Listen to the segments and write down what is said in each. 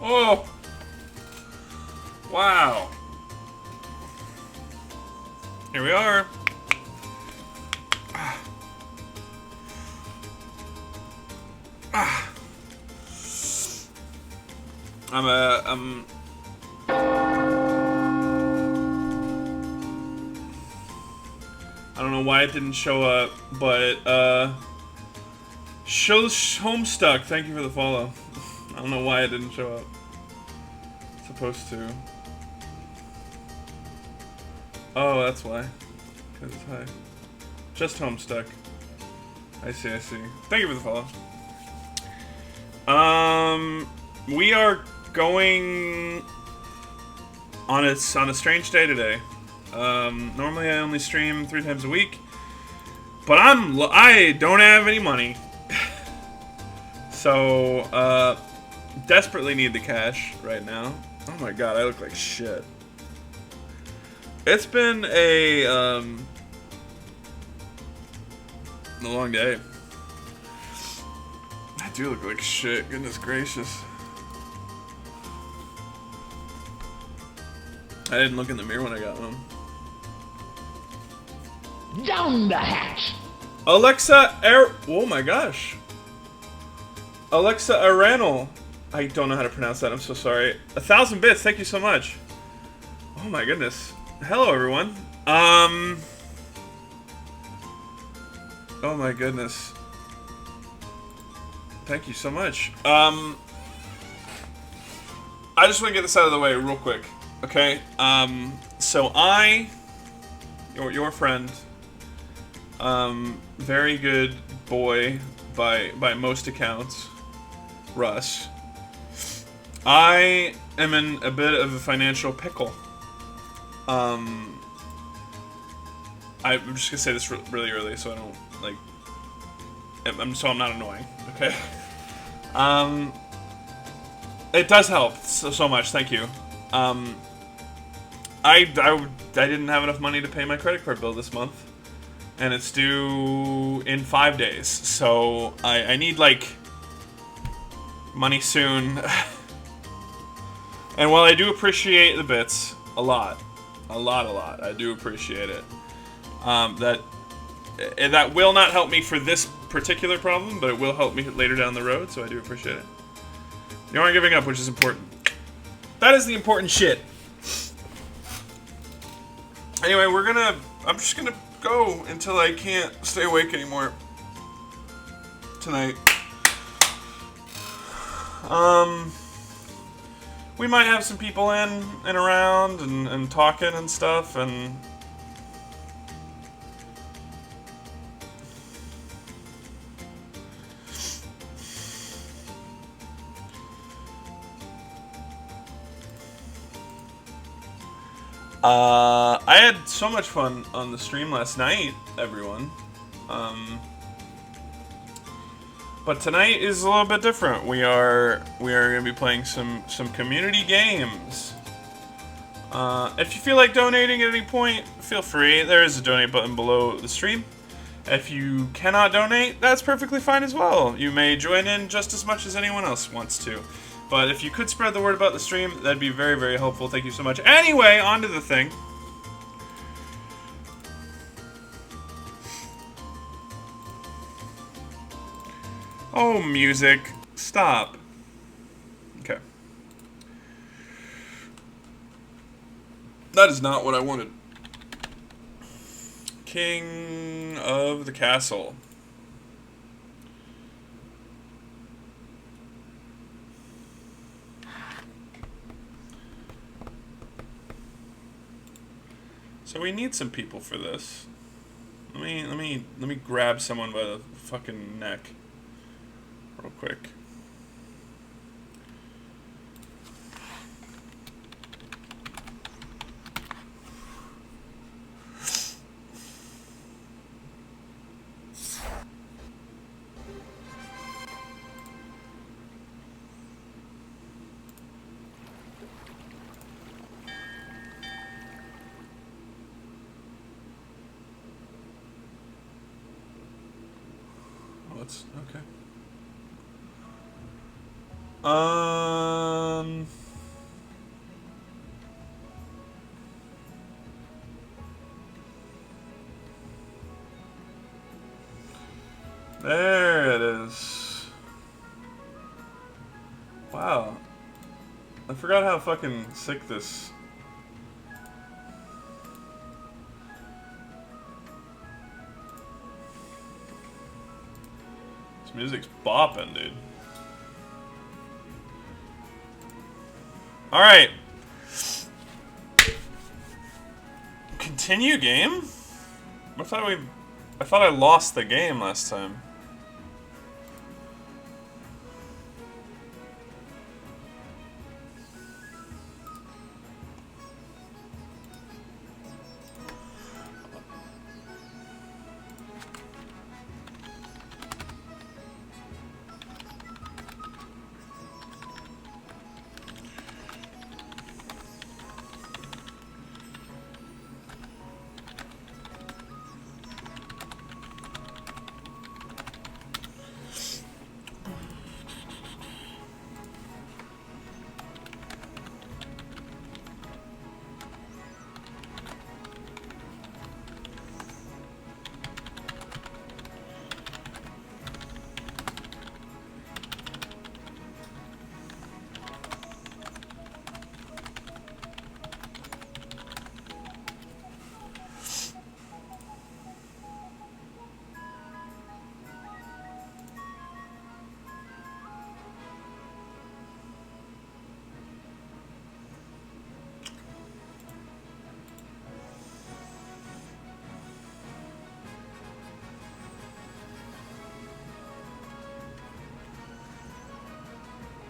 Oh! Wow. Here we are. Ah. Ah. I don't know why it didn't show up, but, Shows Homestuck, thank you for the follow. I don't know why it didn't show up. It's supposed to. Oh, that's why. Because it's high. Just Homestuck. I see, I see. Thank you for the follow. We are going on a strange day today. Normally I only stream 3 times a week, but I don't have any money. So, desperately need the cash right now. Oh my god, I look like shit. It's been a long day. I do look like shit, goodness gracious. I didn't look in the mirror when I got home. Down the hatch! Alexa oh my gosh. Alexa Aranel. I don't know how to pronounce that, I'm so sorry. 1,000 bits, thank you so much. Oh my goodness. Hello everyone. Oh my goodness. Thank you so much. I just want to get this out of the way real quick. Okay? So your friend, very good boy by most accounts, Russ. I am in a bit of a financial pickle. I'm just gonna say this really early so I don't, like, so I'm not annoying, okay? It does help so much, thank you. I didn't have enough money to pay my credit card bill this month, and it's due in 5 days, so I need, like, money soon. And while I do appreciate the bits a lot, I do appreciate it. That will not help me for this particular problem, but it will help me later down the road, so I do appreciate it. You aren't giving up, which is important. That is the important shit. Anyway, I'm just gonna go until I can't stay awake anymore tonight. We might have some people in and around and talking and stuff, and I had so much fun on the stream last night, everyone. But tonight is a little bit different. We are going to be playing some community games. If you feel like donating at any point, feel free. There is a donate button below the stream. If you cannot donate, that's perfectly fine as well. You may join in just as much as anyone else wants to. But if you could spread the word about the stream, that'd be very, very helpful. Thank you so much. Anyway, on to the thing. Oh, music. Stop. Okay. That is not what I wanted. King of the Castle. So we need some people for this. Let me grab someone by the fucking neck real quick. Okay. There it is. Wow. I forgot how fucking sick this... This music's bopping, dude. Alright. Continue game? I thought I lost the game last time.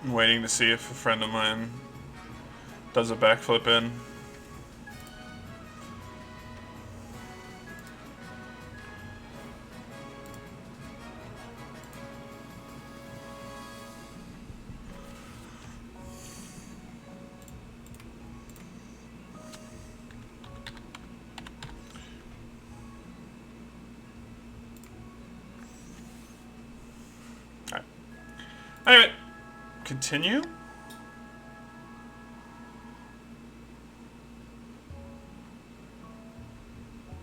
I'm waiting to see if a friend of mine does a backflip in. Alright. Anyway. Continue?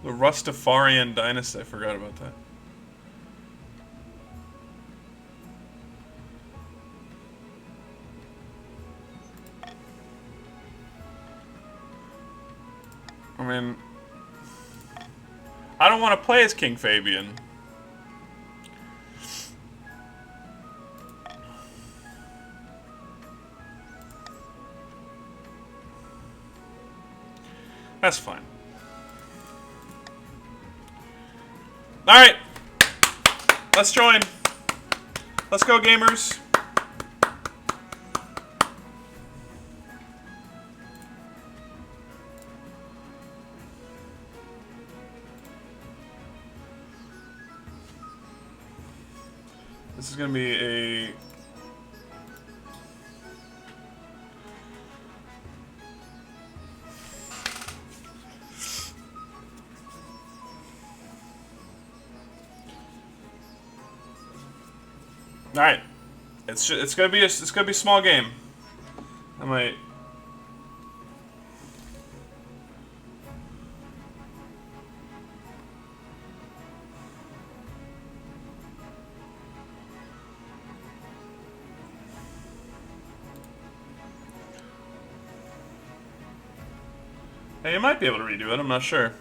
The Rastafarian dynasty. I forgot about that. I mean, I don't want to play as King Fabian. That's fine. Alright. Let's join. Let's go, gamers. This is going to be a... All right, it's gonna be a small game. I might. Hey, you might be able to redo it. I'm not sure.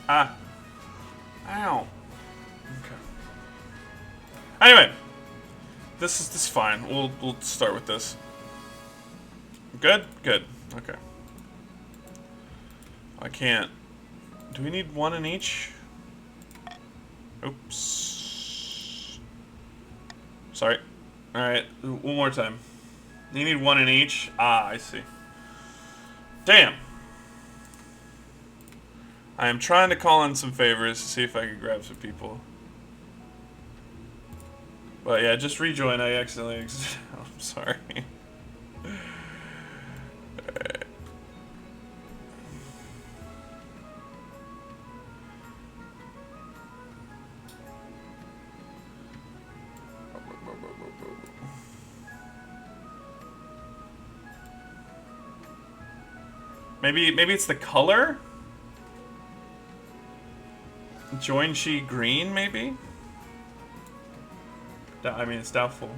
Ah. Ow. Okay. Anyway, this is fine. We'll start with this. Good? Good. Okay. I can't. Do we need one in each? Oops. Sorry. Alright, one more time. You need one in each? Ah, I see. Damn. I am trying to call in some favors to see if I can grab some people. But yeah, just rejoin. I accidentally exited. I'm sorry. Alright. Maybe it's the color? Join she green, maybe? I mean, it's doubtful.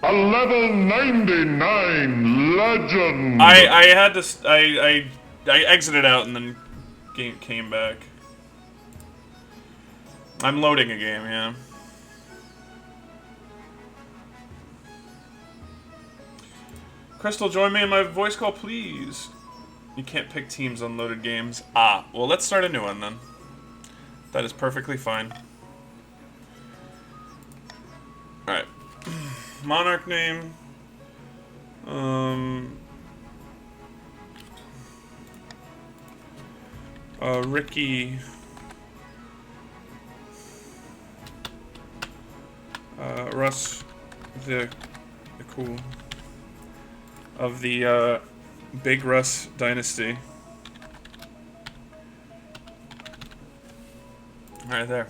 A level 99 legend. I had to I exited out and then came back. I'm loading a game, yeah. Crystal, join me in my voice call, please. You can't pick teams on loaded games. Ah, well, let's start a new one then. That is perfectly fine. Alright. Monarch name. Ricky. Russ. The cool. Of the, Big Russ Dynasty. Right there.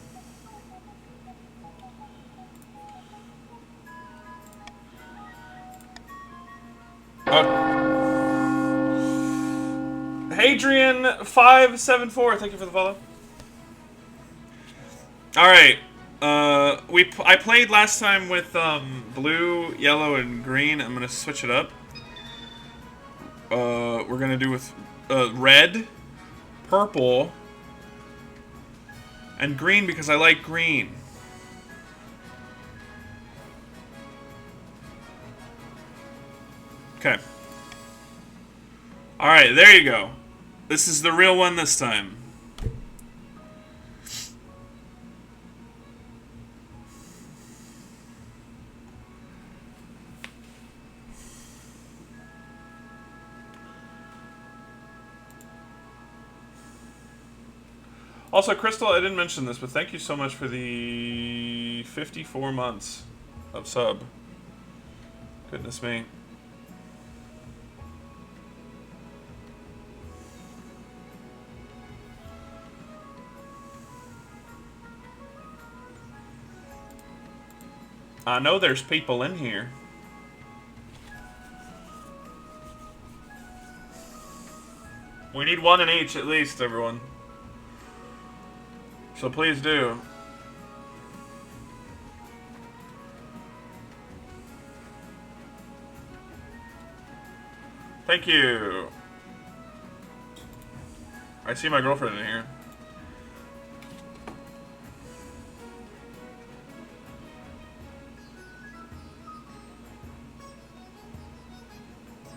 Hadrian574, thank you for the follow. Alright. I played last time with blue, yellow, and green. I'm gonna switch it up. We're gonna do with red, purple, and green because I like green. Okay. Alright, there you go. This is the real one this time. Also, Crystal, I didn't mention this, but thank you so much for the 54 months of sub. Goodness me. I know there's people in here. We need one in each at least, everyone. So please do. Thank you. I see my girlfriend in here.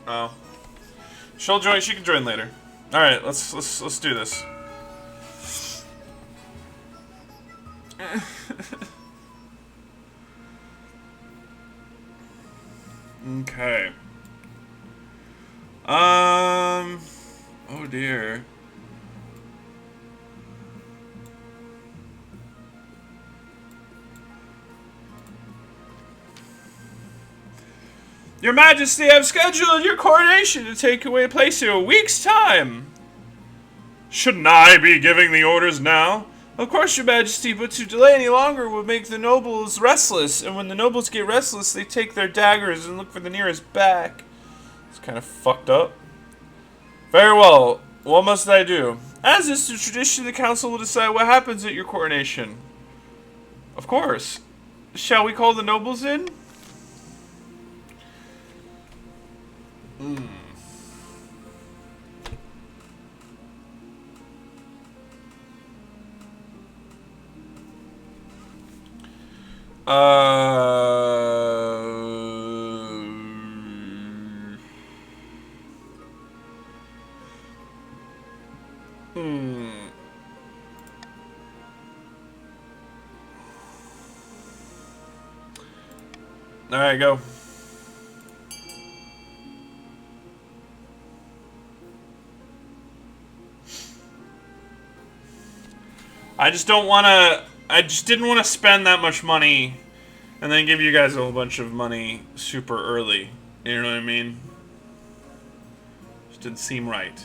Oh. She'll join. She can join later. All right, let's do this. Okay. Oh dear. Your Majesty, I've scheduled your coronation to take place in a week's time. Shouldn't I be giving the orders now? Of course, Your Majesty, but to delay any longer would make the nobles restless, and when the nobles get restless, they take their daggers and look for the nearest back. It's kind of fucked up. Very well. What must I do? As is the tradition, the council will decide what happens at your coronation. Of course. Shall we call the nobles in? Alright, go. I just don't want to... I just didn't want to spend that much money and then give you guys a whole bunch of money super early. You know what I mean? Just didn't seem right.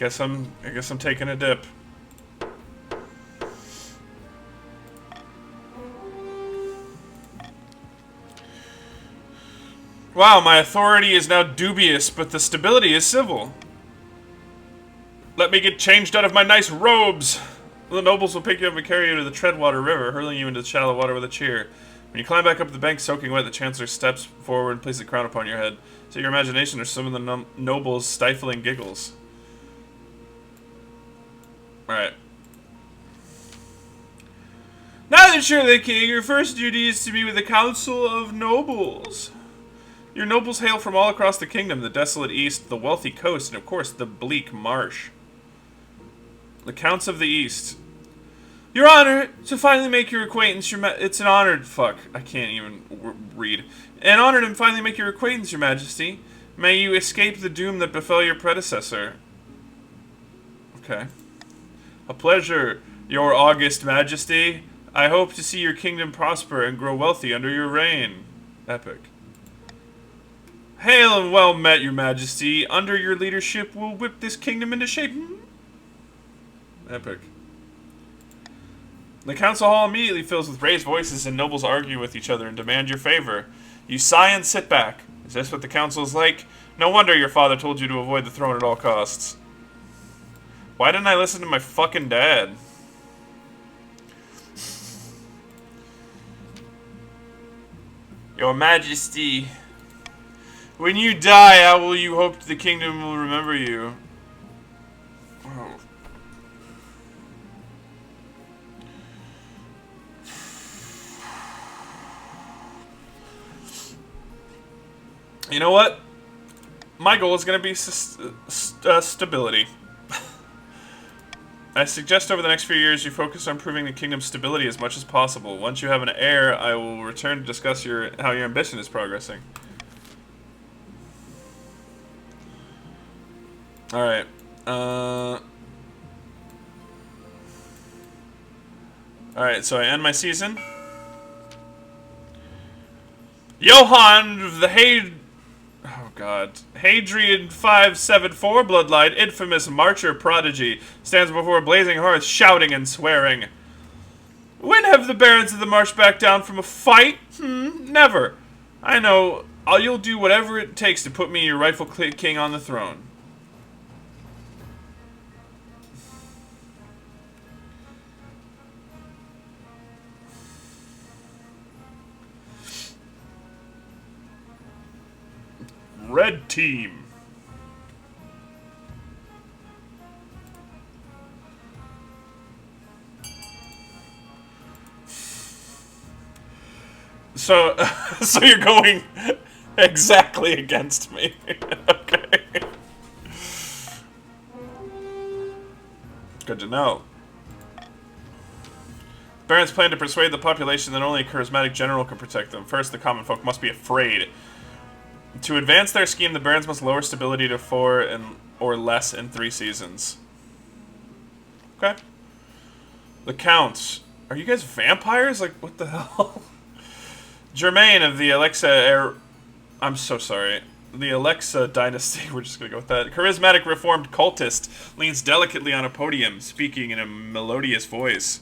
I guess I'm taking a dip. Wow, my authority is now dubious, but the stability is civil. Let me get changed out of my nice robes. The nobles will pick you up and carry you to the Treadwater River, hurling you into the shallow water with a cheer. When you climb back up the bank soaking wet, the Chancellor steps forward and places a crown upon your head. So your imagination or some of the nobles' stifling giggles. Alright. Now that you're the king, your first duty is to be with the Council of Nobles. Your nobles hail from all across the kingdom, the desolate east, the wealthy coast, and of course, the bleak marsh. The Counts of the East. Your honor, to finally make your acquaintance, it's an honor... Fuck, I can't even read. An honor to finally make your acquaintance, your majesty. May you escape the doom that befell your predecessor. Okay. A pleasure, your august majesty. I hope to see your kingdom prosper and grow wealthy under your reign. Epic. Hail and well met, your majesty. Under your leadership, we'll whip this kingdom into shape. Epic. The council hall immediately fills with raised voices and nobles argue with each other and demand your favor. You sigh and sit back. Is this what the council is like? No wonder your father told you to avoid the throne at all costs. Why didn't I listen to my fucking dad? Your majesty... When you die, how will you hope the kingdom will remember you? Oh. You know what? My goal is going to be stability. I suggest over the next few years you focus on improving the kingdom's stability as much as possible. Once you have an heir, I will return to discuss how your ambition is progressing. Alright. Alright, so I end my season. Johann of the Oh god. Hadrian 574 bloodline, infamous marcher prodigy, stands before a blazing hearth, shouting and swearing. When have the barons of the march backed down from a fight? Never. I know. You'll do whatever it takes to put me, your rightful king, on the throne. Red team. So, so you're going exactly against me. Okay. Good to know. Barons plan to persuade the population that only a charismatic general can protect them. First, the common folk must be afraid. To advance their scheme, the barons must lower stability to 4 or less in 3 seasons. Okay. The counts. Are you guys vampires? Like, what the hell? Germain of the Alexa I'm so sorry. The Alexa dynasty, we're just gonna go with that. Charismatic reformed cultist leans delicately on a podium, speaking in a melodious voice.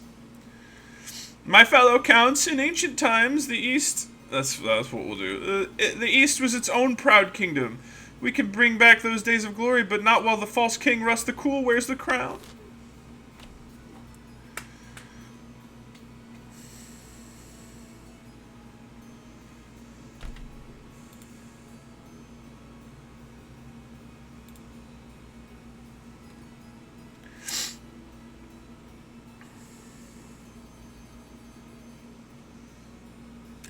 My fellow counts, in ancient times, the East... That's what we'll do. The East was its own proud kingdom. We can bring back those days of glory, but not while the false king Rust the Cool wears the crown.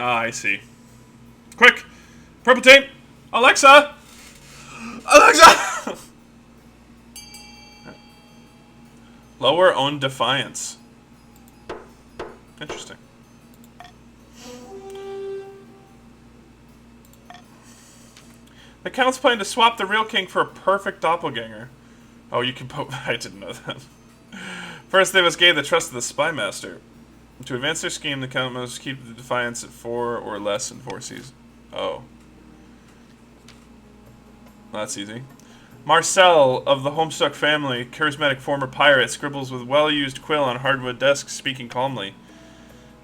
Ah, I see. Quick! Purple tape! Alexa! Alexa! Lower own defiance. Interesting. The Count's planning to swap the real king for a perfect doppelganger. Oh, you can I didn't know that. First, they must gain the trust of the spy master. To advance their scheme, the Count must keep the defiance at 4 or less in 4 seasons. Oh. That's easy. Marcel, of the Homestuck family, charismatic former pirate, scribbles with well-used quill on hardwood desk, speaking calmly.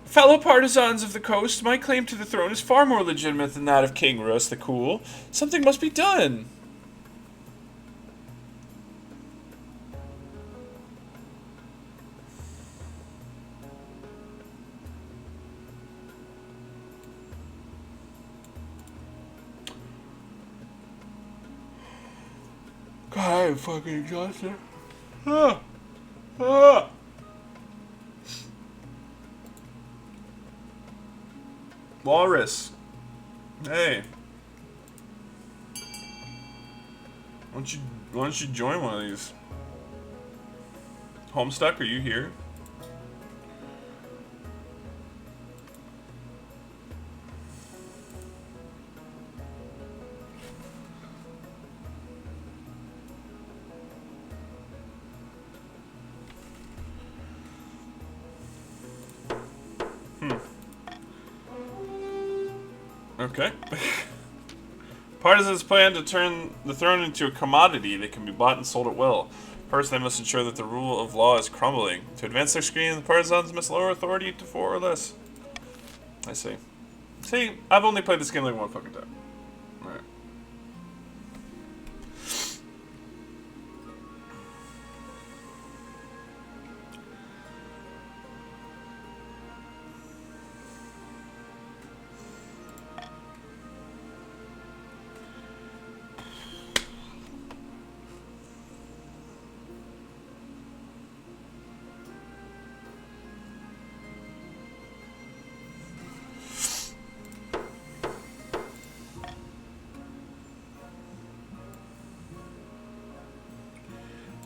Fellow partisans of the coast, my claim to the throne is far more legitimate than that of King Russ the Cool. Something must be done. God, I'm fucking exhausted. Ah. Ah. Walrus. Hey. Why don't you join one of these? Homestuck, are you here? Okay. Partisans plan to turn the throne into a commodity that can be bought and sold at will. First, they must ensure that the rule of law is crumbling. To advance their scheme, the partisans must lower authority to 4 or less. I see. See, I've only played this game like one fucking time. Alright.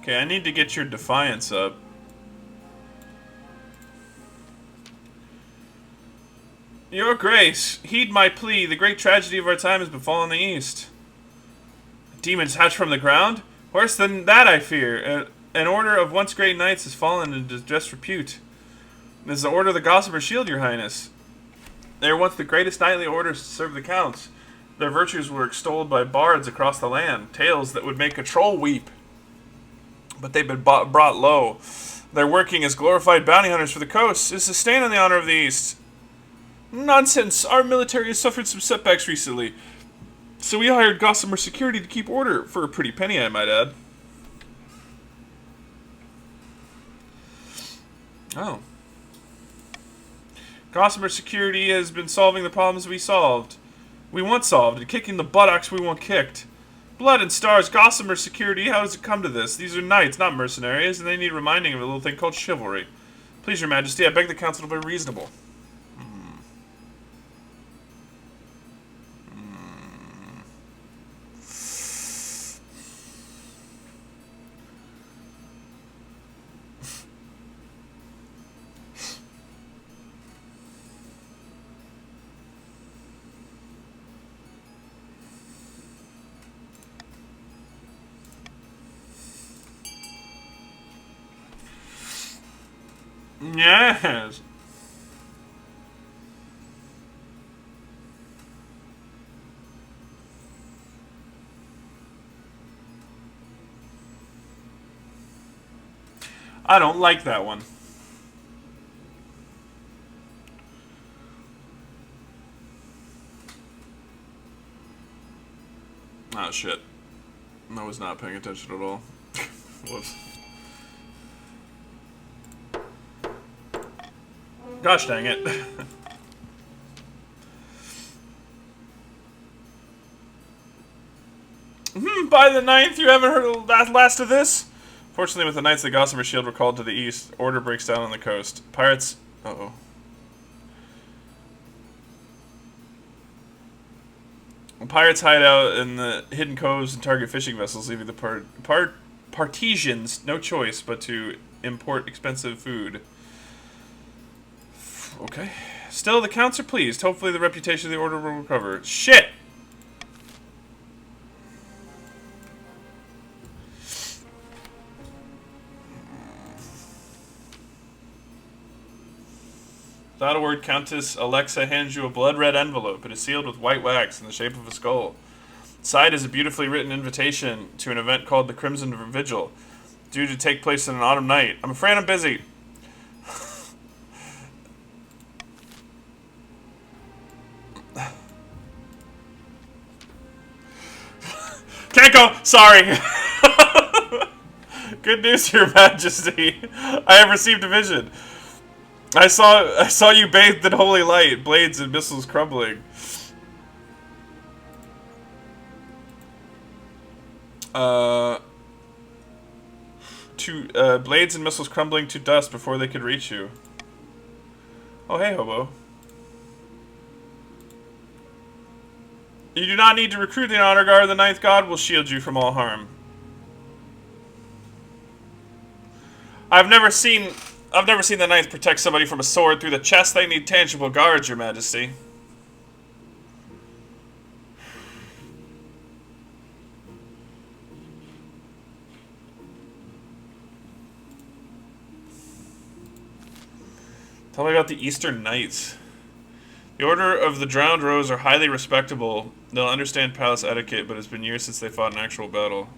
Okay, I need to get your defiance up. Your Grace, heed my plea. The great tragedy of our time has befallen the East. Demons hatch from the ground? Worse than that, I fear. An order of once great knights has fallen into disrepute. It is the Order of the Gossamer Shield, your highness. They were once the greatest knightly orders to serve the counts. Their virtues were extolled by bards across the land, tales that would make a troll weep. But they've been brought low. They're working as glorified bounty hunters for the coast. It's a stain on the honor of the East. Nonsense! Our military has suffered some setbacks recently. So we hired Gossamer Security to keep order, for a pretty penny, I might add. Oh. Gossamer Security has been solving the problems we once solved, and kicking the buttocks we once kicked. Blood and stars, Gossamer Security, how has it come to this? These are knights, not mercenaries, and they need reminding of a little thing called chivalry. Please, your majesty, I beg the council to be reasonable. Yes. I don't like that one. Oh shit. I was not paying attention at all. Whoops. Gosh dang it. By the 9th, you haven't heard the last of this? Fortunately, with the Knights of the Gossamer Shield were called to the east, order breaks down on the coast. Pirates... Uh-oh. Pirates hide out in the hidden coves and target fishing vessels, leaving the Partisans no choice but to import expensive food. Okay. Still, the counts are pleased. Hopefully the reputation of the order will recover. Shit! Without a word, Countess Alexa hands you a blood-red envelope. It is sealed with white wax in the shape of a skull. Inside is a beautifully written invitation to an event called the Crimson Vigil, due to take place in an autumn night. I'm afraid I'm busy. Can't go! Sorry! Good news, Your Majesty. I have received a vision. I saw you bathed in holy light, blades and missiles crumbling. Blades and missiles crumbling to dust before they could reach you. Oh, hey, hobo. You do not need to recruit the honor guard. The ninth god will shield you from all harm. I've never seen the ninth protect somebody from a sword through the chest. They need tangible guards, Your Majesty. Tell me about the Eastern Knights. The Order of the Drowned Rose are highly respectable. They'll understand palace etiquette, but it's been years since they fought an actual battle.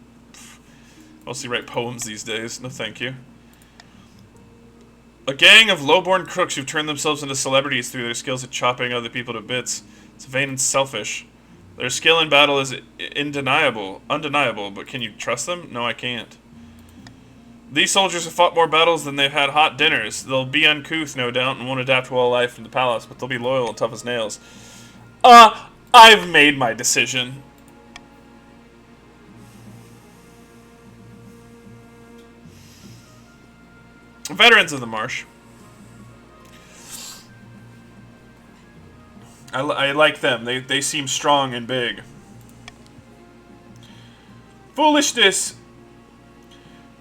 Mostly write poems these days. No thank you. A gang of low-born crooks who've turned themselves into celebrities through their skills at chopping other people to bits. It's vain and selfish. Their skill in battle is undeniable, but can you trust them? No, I can't. These soldiers have fought more battles than they've had hot dinners. They'll be uncouth, no doubt, and won't adapt well to life in the palace, but they'll be loyal and tough as nails. I've made my decision. Veterans of the Marsh. I like them. They seem strong and big. Foolishness!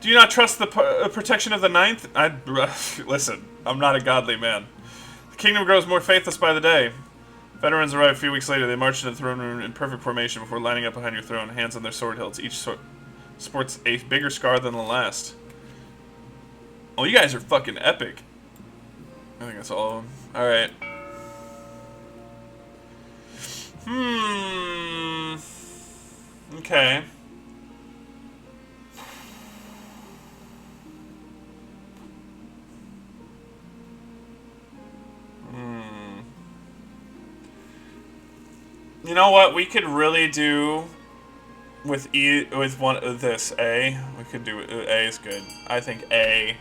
Do you not trust the protection of the ninth? Listen, I'm not a godly man. The kingdom grows more faithless by the day. Veterans arrive a few weeks later. They march into the throne room in perfect formation before lining up behind your throne, hands on their sword hilts. Each sports a bigger scar than the last. Oh, you guys are fucking epic. I think that's all of them. Alright. Okay. You know what we could really do with one of this A? We could do A is good. I think A.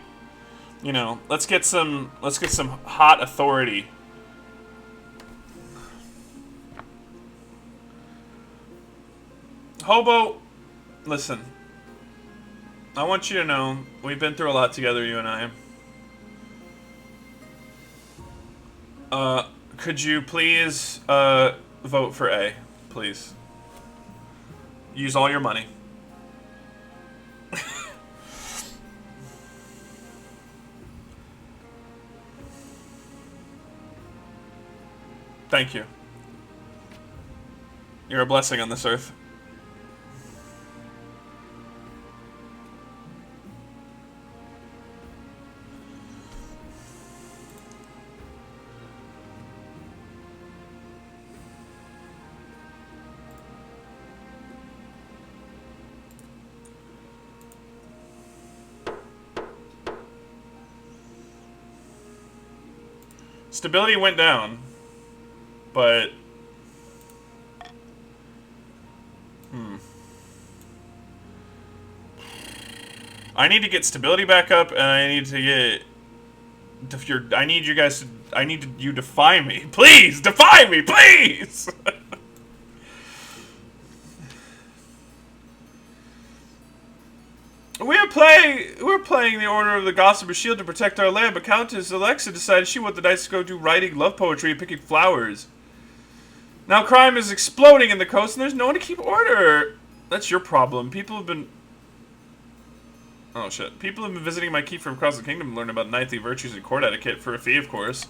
You know, let's get some hot authority. Hobo, listen. I want you to know we've been through a lot together, you and I. Could you please vote for A, please? Use all your money. Thank you. You're a blessing on this earth. Stability went down, but I need to get stability back up, and I need to get. I need you guys to. I need you to defy me, please. Defy me, please. We're playing the Order of the Gossiper Shield to protect our land, but Countess Alexa decided she wanted the knights to go do writing love poetry and picking flowers. Now crime is exploding in the coast and there's no one to keep order. That's your problem. People have been... Oh, shit. People have been visiting my keep from across the kingdom to learn about knightly virtues and court etiquette for a fee, of course.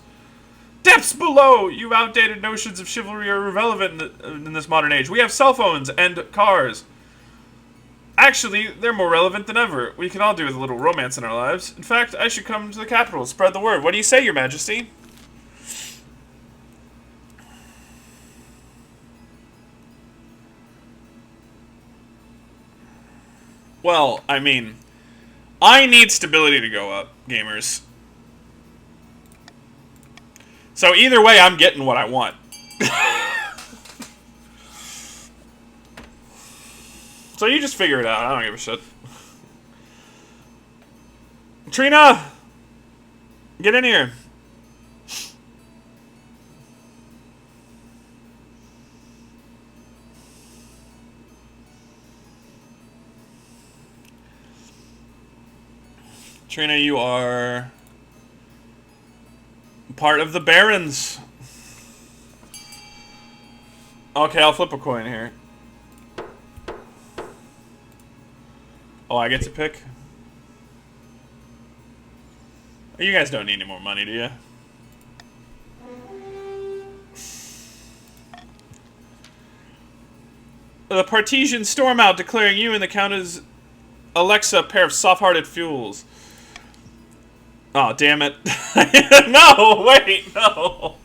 Depths below! You outdated notions of chivalry are irrelevant in this modern age. We have cell phones and cars. Actually, they're more relevant than ever. We can all do with a little romance in our lives. In fact, I should come to the capital, spread the word. What do you say, Your Majesty? Well, I mean, I need stability to go up, gamers. So either way, I'm getting what I want. So you just figure it out. I don't give a shit. Trina! Get in here. Trina, you are part of the Barons. Okay, I'll flip a coin here. Oh, I get to pick? You guys don't need any more money, do you? The Partesians storm out, declaring you and the Countess Alexa a pair of soft-hearted fools. Oh, damn it. No, wait, no.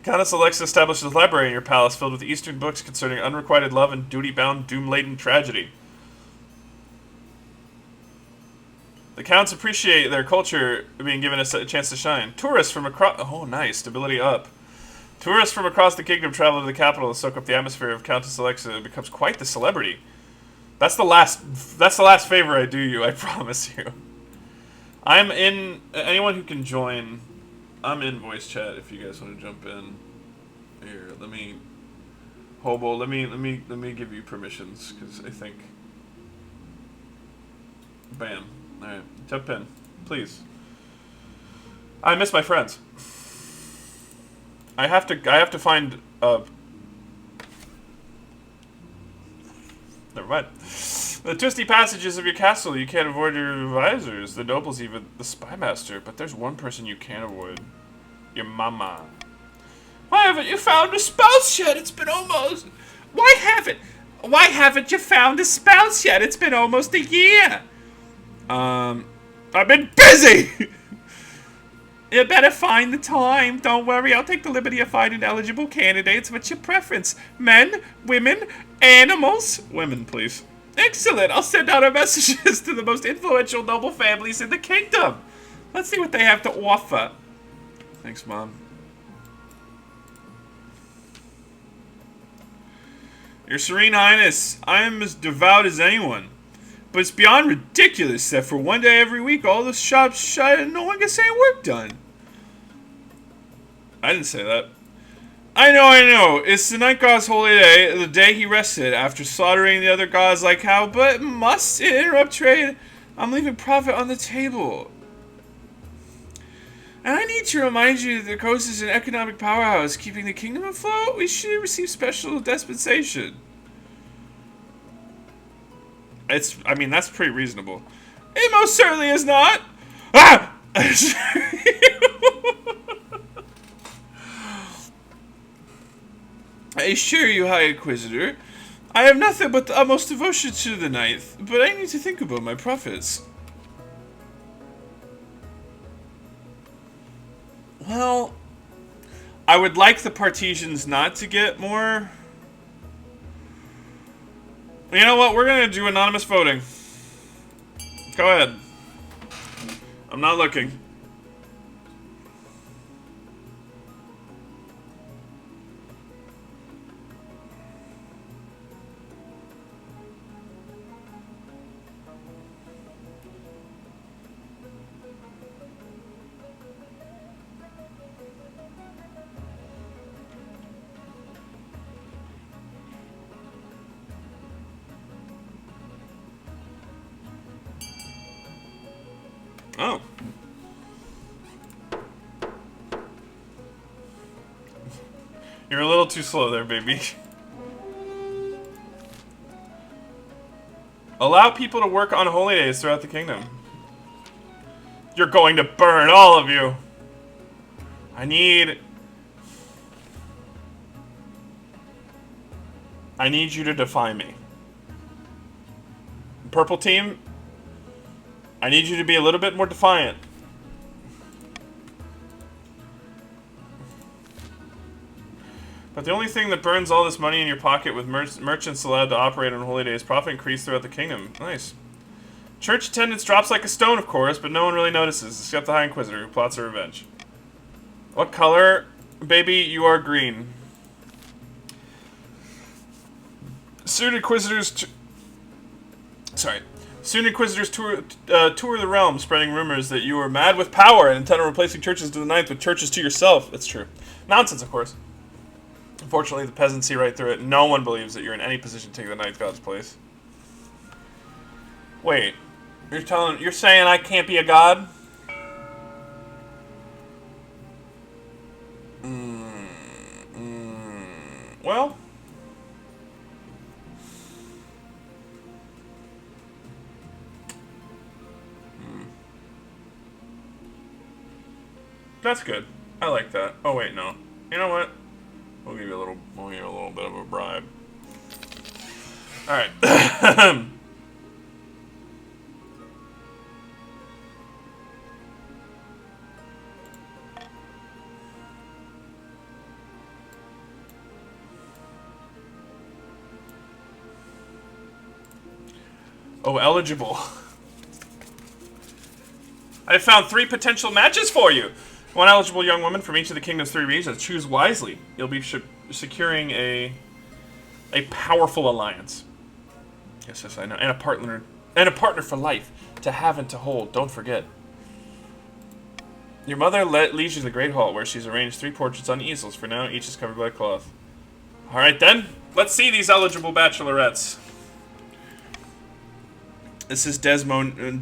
Countess Alexa establishes a library in your palace filled with Eastern books concerning unrequited love and duty-bound, doom-laden tragedy. The Counts appreciate their culture being given a chance to shine. Tourists from across... Oh, nice. Stability up. Tourists from across the kingdom travel to the capital and soak up the atmosphere of Countess Alexa and becomes quite the celebrity. That's the last favor I do you, I promise you. I'm in... Anyone who can join... I'm in voice chat if you guys want to jump in. Here, let me... Hobo, let me give you permissions, because I think... Bam. Alright, jump in. Please. I miss my friends. I have to find never mind. The twisty passages of your castle, you can't avoid your advisors, the nobles, even the spymaster. But there's one person you can't avoid. Your mama. Why haven't you found a spouse yet? It's been almost... Why haven't you found a spouse yet? It's been almost a year. I've been busy! You better find the time. Don't worry, I'll take the liberty of finding eligible candidates. What's your preference? Men? Women? Animals? Women, please. Excellent, I'll send out our messages to the most influential noble families in the kingdom. Let's see what they have to offer. Thanks, Mom. Your Serene Highness, I am as devout as anyone. But it's beyond ridiculous that for one day every week all the shops shut and no one gets any work done. I didn't say that. I know. It's the night god's holy day, the day he rested after slaughtering the other gods like how, but must interrupt trade. I'm leaving profit on the table. And I need to remind you that the coast is an economic powerhouse, keeping the kingdom afloat. We should receive special dispensation. I mean, that's pretty reasonable. It most certainly is not. Ah! I assure you, High Inquisitor, I have nothing but the utmost devotion to the Ninth, but I need to think about my profits. Well, I would like the Partesians not to get more... You know what? We're going to do anonymous voting. Go ahead. I'm not looking. Oh. You're a little too slow there, baby. Allow people to work on holy days throughout the kingdom. You're going to burn, all of you. I need you to defy me. Purple team, I need you to be a little bit more defiant. But the only thing that burns all this money in your pocket with merchants allowed to operate on holy days, profit increase throughout the kingdom. Nice. Church attendance drops like a stone, of course, but no one really notices, except the High Inquisitor, who plots a revenge. What color? Baby, you are green. Soon Inquisitors tour the realm, spreading rumors that you are mad with power and intend on replacing churches to the ninth with churches to yourself. That's true. Nonsense, of course. Unfortunately, the peasants see right through it. No one believes that you're in any position to take the ninth god's place. Wait, you're saying I can't be a god? Well, that's good. I like that. Oh wait, no. You know what? We'll give you a little bit of a bribe. All right. Oh, eligible. I have found 3 potential matches for you. One eligible young woman from each of the kingdom's 3 regions. Choose wisely. You'll be securing a powerful alliance. Yes, I know. And a partner for life to have and to hold. Don't forget. Your mother leads you to the Great Hall, where she's arranged 3 portraits on easels. For now, each is covered by a cloth. All right, then. Let's see these eligible bachelorettes. This is Desdomina,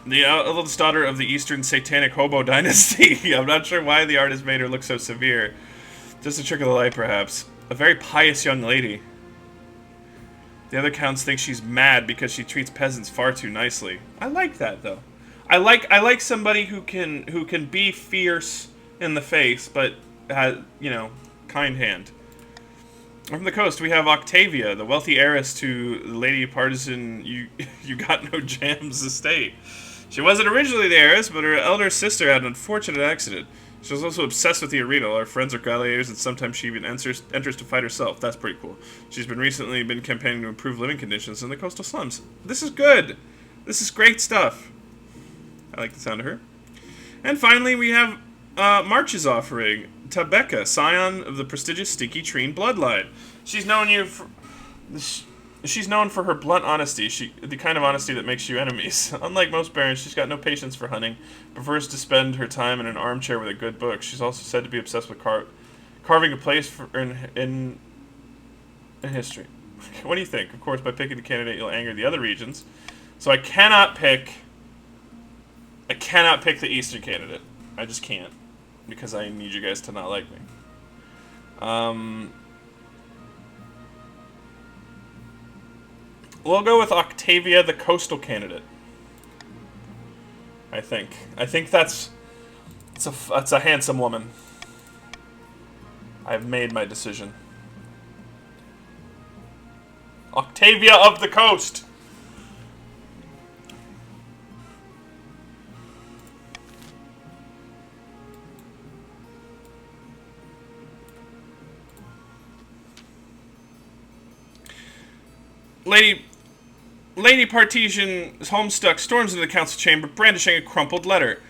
the eldest daughter of the Eastern Satanic Hobo Dynasty. I'm not sure why the artist made her look so severe. Just a trick of the light, perhaps. A very pious young lady. The other counts think she's mad because she treats peasants far too nicely. I like that, though. I like somebody who can be fierce in the face, but has, you know, kind hand. From the coast, we have Octavia, the wealthy heiress to the Lady Partisan you got no jams estate. She wasn't originally the heiress, but her elder sister had an unfortunate accident. She was also obsessed with the arena. All her friends are gladiators, and sometimes she even enters to fight herself. That's pretty cool. She's recently been campaigning to improve living conditions in the coastal slums. This is good. This is great stuff. I like the sound of her. And finally, we have March's offering. Tabecca, scion of the prestigious Stinky Treen bloodline. She's known for her blunt honesty, the kind of honesty that makes you enemies. Unlike most barons, she's got no patience for hunting, prefers to spend her time in an armchair with a good book. She's also said to be obsessed with carving a place in history. What do you think? Of course, by picking the candidate, you'll anger the other regions. So I cannot pick the Eastern candidate. I just can't. Because I need you guys to not like me. We'll go with Octavia, the coastal candidate. I think that's a handsome woman. I've made my decision. Octavia of the coast. Lady Partisan Homestuck storms into the council chamber, brandishing a crumpled letter.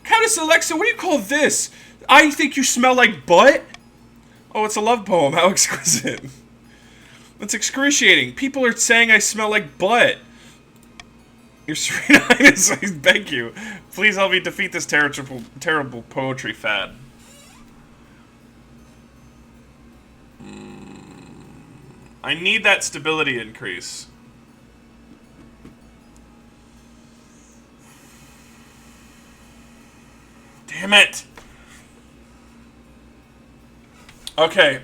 Countess Alexa, what do you call this? I think you smell like butt? Oh, it's a love poem. How exquisite. That's excruciating. People are saying I smell like butt. Your Serene Highness, I beg you. Please help me defeat this terrible poetry fad. I need that stability increase. Damn it! Okay,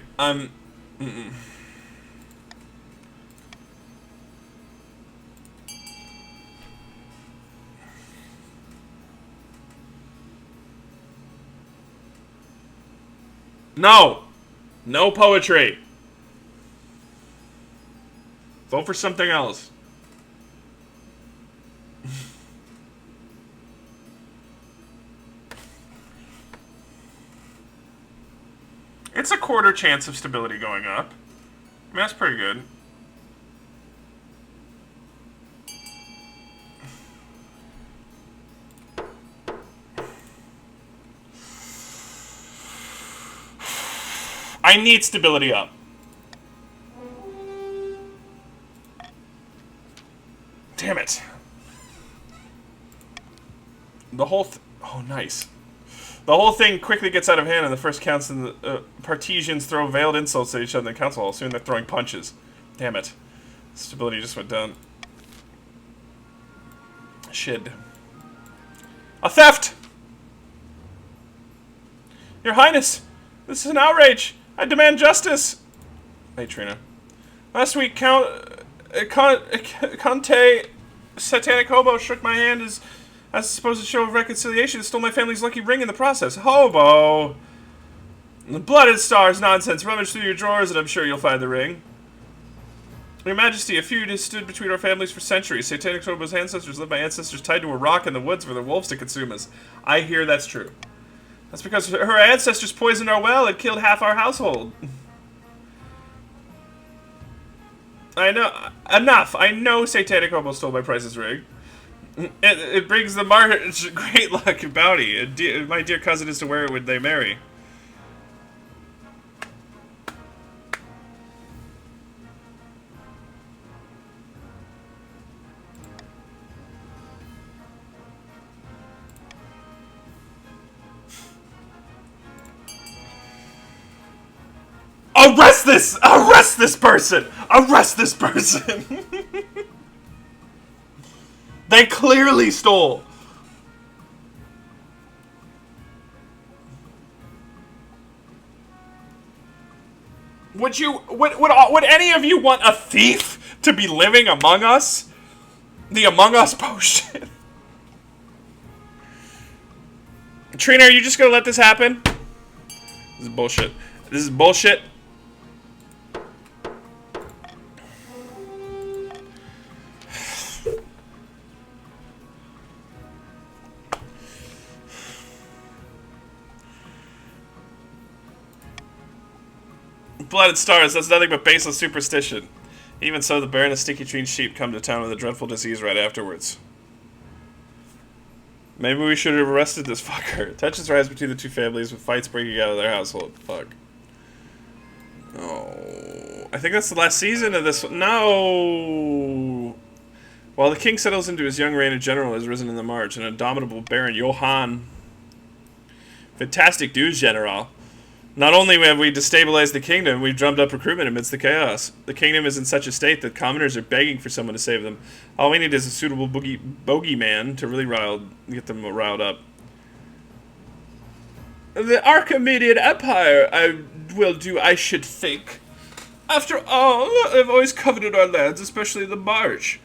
no! No poetry! Vote for something else. It's a quarter chance of stability going up. I mean, that's pretty good. I need stability up. Damn it. The whole oh, nice. The whole thing quickly gets out of hand, and the first counts in the Partesians throw veiled insults at each other in the council hall. Soon they're throwing punches. Damn it. Stability just went down. Shit. A theft! Your Highness! This is an outrage! I demand justice! Hey, Trina. Last week, Conte Satanic Hobo shook my hand as a supposed show of reconciliation and stole my family's lucky ring in the process. Hobo! The blooded stars nonsense. Rummage through your drawers and I'm sure you'll find the ring. Your Majesty, a feud has stood between our families for centuries. Satanic Hobo's ancestors left my ancestors tied to a rock in the woods for the wolves to consume us. I hear that's true. That's because her ancestors poisoned our well and killed half our household. I know. Enough. I know Satanic Hobo stole my priceless ring. It brings the march great luck and bounty. My dear cousin is to wear it when they marry. Arrest this! Arrest this person! Arrest this person! They clearly stole! Would any of you want a thief to be living among us? The Among Us potion. Trina, are you just gonna let this happen? This is bullshit. This is bullshit. Blooded stars, that's nothing but baseless superstition. Even so, the Baron of Sticky Tree sheep come to town with a dreadful disease right afterwards. Maybe we should have arrested this fucker. Tensions rise between the two families with fights breaking out of their household. Fuck. Oh, I think that's the last season of this one. No! While the king settles into his young reign, a general has risen in the march. An indomitable Baron Johann. Fantastic news, General. Not only have we destabilized the kingdom, we've drummed up recruitment amidst the chaos. The kingdom is in such a state that commoners are begging for someone to save them. All we need is a suitable bogeyman to really get them riled up. The Archimedean Empire will do, I should think. After all, I've always coveted our lands, especially the march.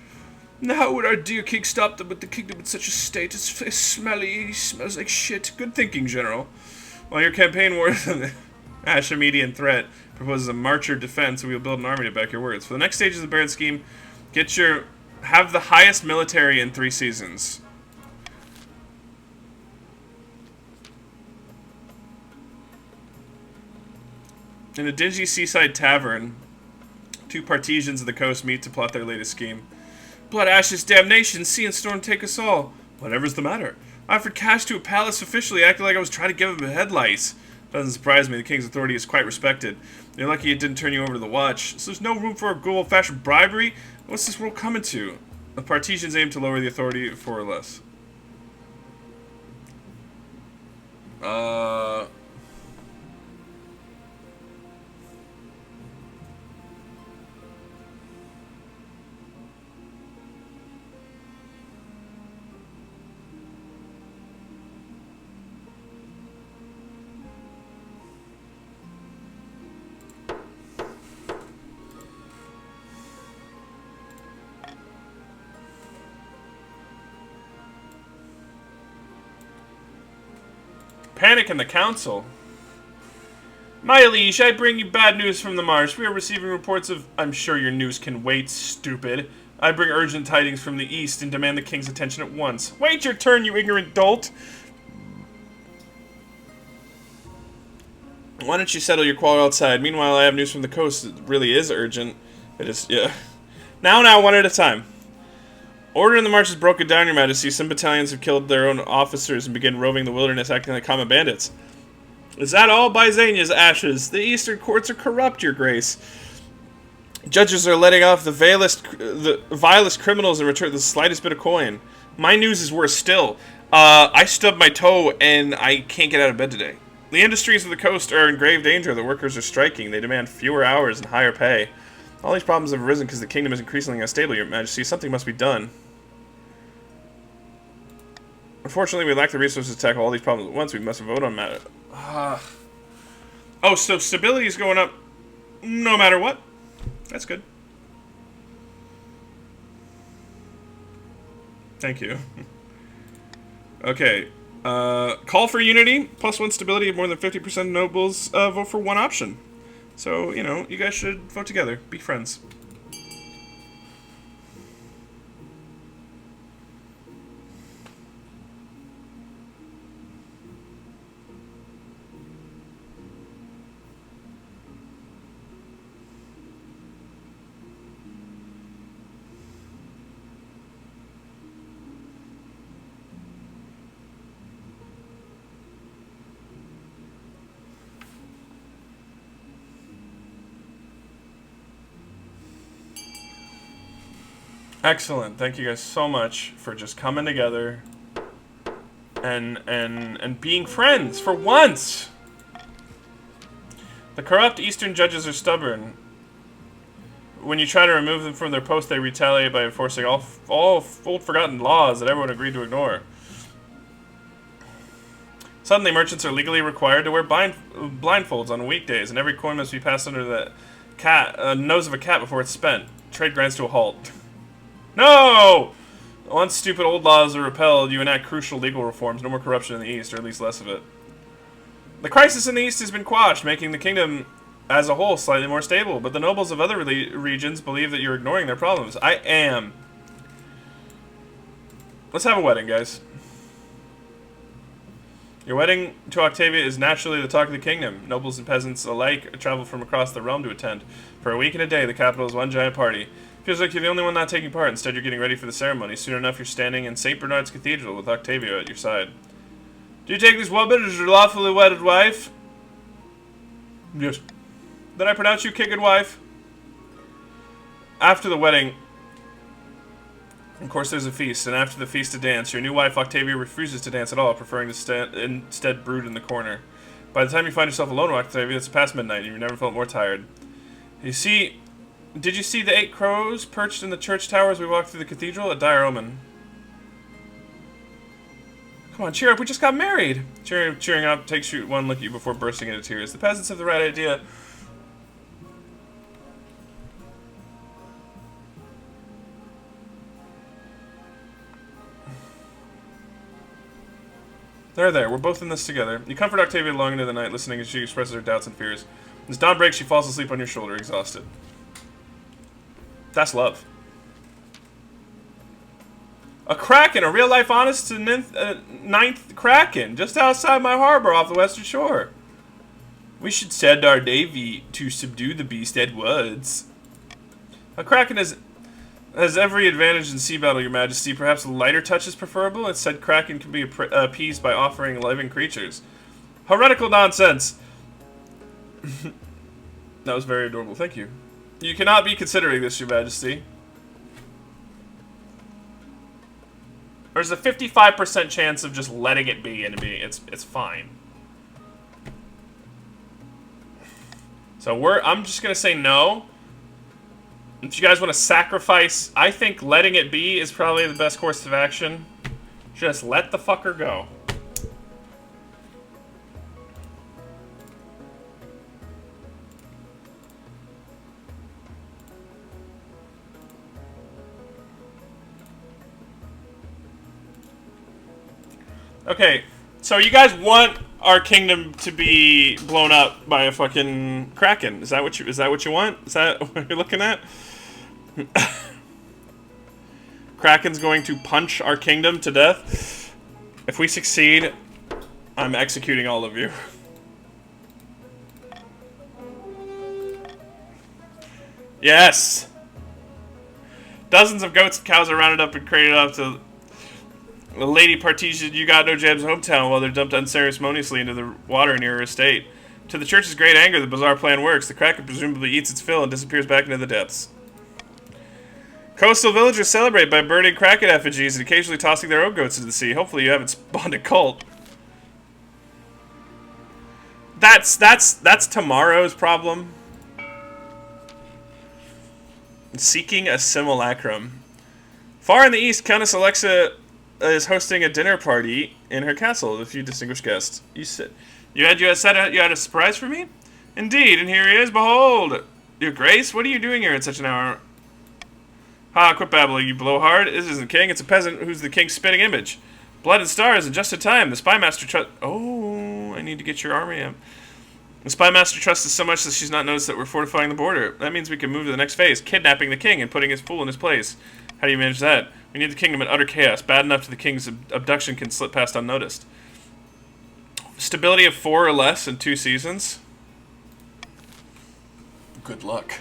How would our dear king stop them with the kingdom in such a state? It's smelly, he smells like shit. Good thinking, General. While your campaign warns on the Ashemedian threat proposes a marcher defense, we will build an army to back your words. For the next stage of the Baron scheme, have the highest military in 3 seasons. In a dingy seaside tavern, 2 Partesians of the coast meet to plot their latest scheme. Blood, ashes, damnation, sea and storm take us all. Whatever's the matter? I offered cash to a palace officially, acting like I was trying to give him headlights. Doesn't surprise me, the king's authority is quite respected. You're lucky it didn't turn you over to the watch. So there's no room for a good old-fashioned bribery? What's this world coming to? The Partesians aim to lower the authority 4 or less. Panic in the council. My liege, I bring you bad news from the marsh. We are receiving reports of... I'm sure your news can wait, stupid. I bring urgent tidings from the east and demand the king's attention at once. Wait your turn, you ignorant dolt! Why don't you settle your quarrel outside? Meanwhile, I have news from the coast. It really is urgent. It is, yeah. Now, one at a time. Order in the march is broken down, your majesty. Some battalions have killed their own officers and begin roving the wilderness, acting like common bandits. Is that all? By Xenia's ashes. The eastern courts are corrupt, your grace. Judges are letting off the vilest criminals in return for the slightest bit of coin. My news is worse still. I stubbed my toe and I can't get out of bed today. The industries of the coast are in grave danger. The workers are striking. They demand fewer hours and higher pay. All these problems have arisen because the kingdom is increasingly unstable, your majesty. Something must be done. Unfortunately, we lack the resources to tackle all these problems at once. We must vote on matter. Oh, so stability is going up no matter what? That's good. Thank you. Okay. Call for unity. +1 stability of more than 50% of nobles vote for one option. So, you know, you guys should vote together. Be friends. Excellent. Thank you guys so much for just coming together and being friends for once. The corrupt Eastern judges are stubborn. When you try to remove them from their post, they retaliate by enforcing all old forgotten laws that everyone agreed to ignore. Suddenly, merchants are legally required to wear blindfolds on weekdays, and every coin must be passed under the nose of a cat before it's spent. Trade grinds to a halt. No! Once stupid old laws are repealed, you enact crucial legal reforms. No more corruption in the East, or at least less of it. The crisis in the East has been quashed, making the kingdom as a whole slightly more stable, but the nobles of other regions believe that you're ignoring their problems. I am. Let's have a wedding, guys. Your wedding to Octavia is naturally the talk of the kingdom. Nobles and peasants alike travel from across the realm to attend. For a week and a day, the capital is one giant party. Feels like you're the only one not taking part. Instead, you're getting ready for the ceremony. Soon enough, you're standing in St. Bernard's Cathedral with Octavia at your side. Do you take this woman as your lawfully wedded wife? Yes. Then I pronounce you king and wife. After the wedding, of course, there's a feast, and after the feast, a dance. Your new wife, Octavia, refuses to dance at all, preferring to instead brood in the corner. By the time you find yourself alone with Octavia, it's past midnight, and you've never felt more tired. Did you see the 8 crows perched in the church tower as we walked through the cathedral? A dire omen. Come on, cheer up, we just got married! Cheering up takes you one look at you before bursting into tears. The peasants have the right idea. There, we're both in this together. You comfort Octavia long into the night, listening as she expresses her doubts and fears. As dawn breaks, she falls asleep on your shoulder, exhausted. That's love. A kraken, a real-life honest to ninth kraken, just outside my harbor off the western shore. We should send our navy to subdue the beast at once. A kraken has every advantage in sea battle, your majesty. Perhaps lighter touch is preferable. Instead, kraken can be appeased by offering living creatures. Heretical nonsense. That was very adorable, thank you. You cannot be considering this, your majesty. There's a 55% chance of just letting it be, and it's fine. So I'm just gonna say no. If you guys want to sacrifice, I think letting it be is probably the best course of action. Just let the fucker go. Okay, so you guys want our kingdom to be blown up by a fucking kraken. Is that what you want? Is that what you're looking at? Kraken's going to punch our kingdom to death. If we succeed, I'm executing all of you. Yes! Dozens of goats and cows are rounded up and crated off to the Lady Partition You Got No Jab's hometown while they're dumped unceremoniously into the water near her estate. To the church's great anger, the bizarre plan works. The kraken presumably eats its fill and disappears back into the depths. Coastal villagers celebrate by burning kraken effigies and occasionally tossing their own goats into the sea. Hopefully you haven't spawned a cult. That's tomorrow's problem. Seeking a simulacrum. Far in the east, Countess Alexa is hosting a dinner party in her castle with a few distinguished guests. You had a surprise for me? Indeed, and here he is. Behold, Your Grace. What are you doing here at such an hour? Ha! Quit babbling, you blowhard. This isn't the king. It's a peasant who's the king's spitting image. Blood and stars, and just in time. The spymaster trust. Oh, I need to get your army up. The spymaster trusts us so much that she's not noticed that we're fortifying the border. That means we can move to the next phase, kidnapping the king and putting his fool in his place. How do you manage that? We need the kingdom in utter chaos, bad enough that the king's abduction can slip past unnoticed. Stability of 4 or less in 2 seasons. Good luck.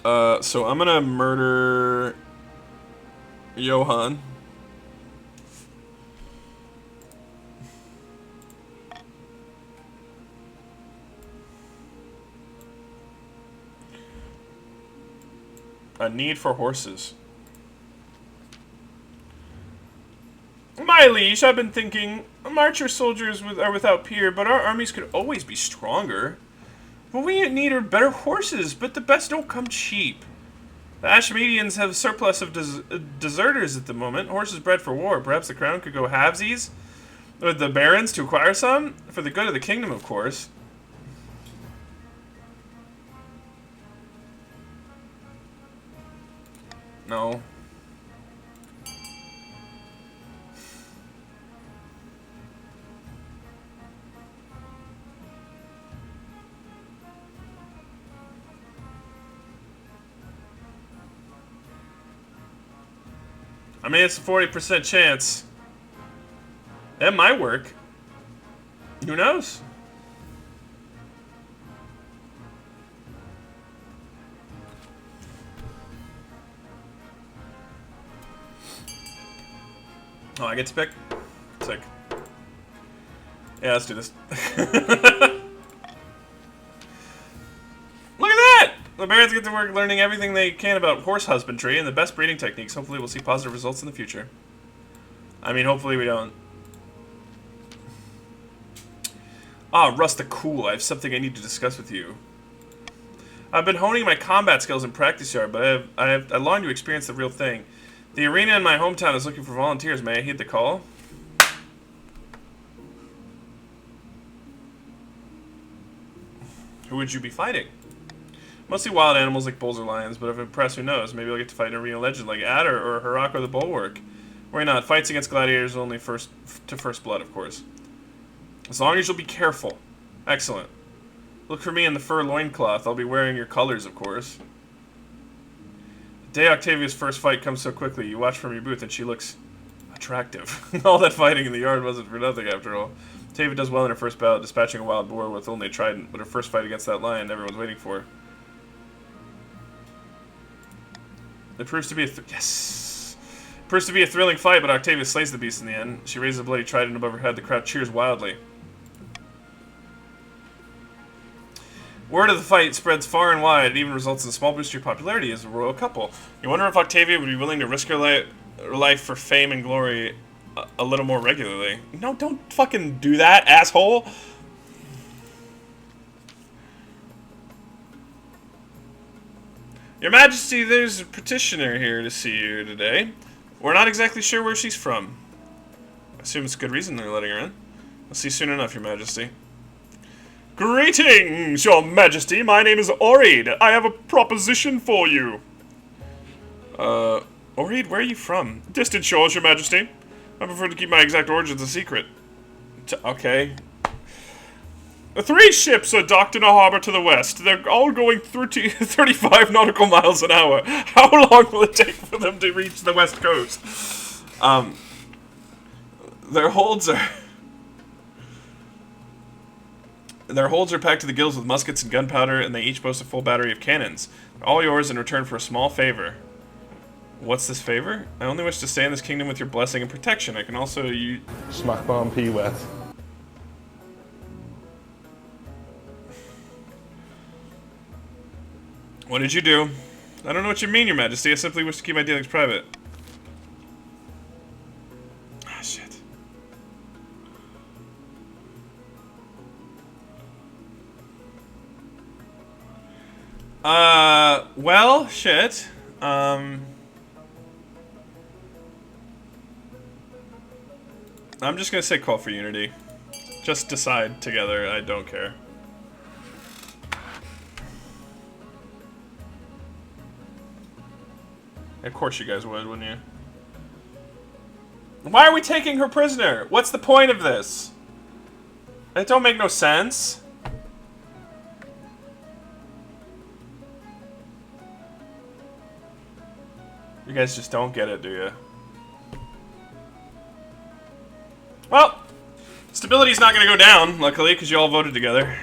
So I'm gonna murder Johann. A need for horses. My liege, I've been thinking, marcher soldiers are without peer, but our armies could always be stronger. What we need are better horses, but the best don't come cheap. The Ashmedians have a surplus of deserters at the moment, horses bred for war. Perhaps the crown could go halvesies with the barons to acquire some, for the good of the kingdom, of course. No. I mean, it's a 40% chance. That might work. Who knows? Oh, I get to pick? Sick. Yeah, let's do this. Look at that! The barons get to work learning everything they can about horse husbandry and the best breeding techniques. Hopefully we'll see positive results in the future. I mean, hopefully we don't. Ah, Rusta cool. I have something I need to discuss with you. I've been honing my combat skills in practice yard, but I long to experience the real thing. The arena in my hometown is looking for volunteers. May I heed the call? Who would you be fighting? Mostly wild animals like bulls or lions, but if impressed, who knows? Maybe I'll get to fight an arena legend like Adder or HaHa the Bulwark. Why not? Fights against gladiators only first blood, of course. As long as you'll be careful. Excellent. Look for me in the fur loincloth. I'll be wearing your colors, of course. The day Octavia's first fight comes so quickly. You watch from your booth and she looks attractive. All that fighting in the yard wasn't for nothing, after all. Octavia does well in her first bout, dispatching a wild boar with only a trident, but her first fight against that lion everyone's waiting for. It proves to be a thrilling fight, but Octavia slays the beast in the end. She raises a bloody trident above her head. The crowd cheers wildly. Word of the fight spreads far and wide. It even results in a small boost to your popularity as a royal couple. You wonder if Octavia would be willing to risk her life for fame and glory a little more regularly. No, don't fucking do that, asshole! Your Majesty, there's a petitioner here to see you today. We're not exactly sure where she's from. I assume it's a good reason they're letting her in. We'll see soon enough, Your Majesty. Greetings, Your Majesty. My name is Oreid. I have a proposition for you. Oreid, where are you from? Distant shores, Your Majesty. I prefer to keep my exact origins a secret. Okay. The 3 ships are docked in a harbor to the west. They're all going 35 nautical miles an hour. How long will it take for them to reach the west coast? Their holds are... Their holds are packed to the gills with muskets and gunpowder, and they each boast a full battery of cannons. They're all yours in return for a small favor. What's this favor? I only wish to stay in this kingdom with your blessing and protection. I can also use... Smack bomb P wet. What did you do? I don't know what you mean, Your Majesty. I simply wish to keep my dealings private. Ah, shit. Well, shit. I'm just gonna say call for unity. Just decide together, I don't care. Of course you guys would, wouldn't you? Why are we taking her prisoner? What's the point of this? It don't make no sense. You guys just don't get it, do you? Well, stability's not gonna go down, luckily, because you all voted together.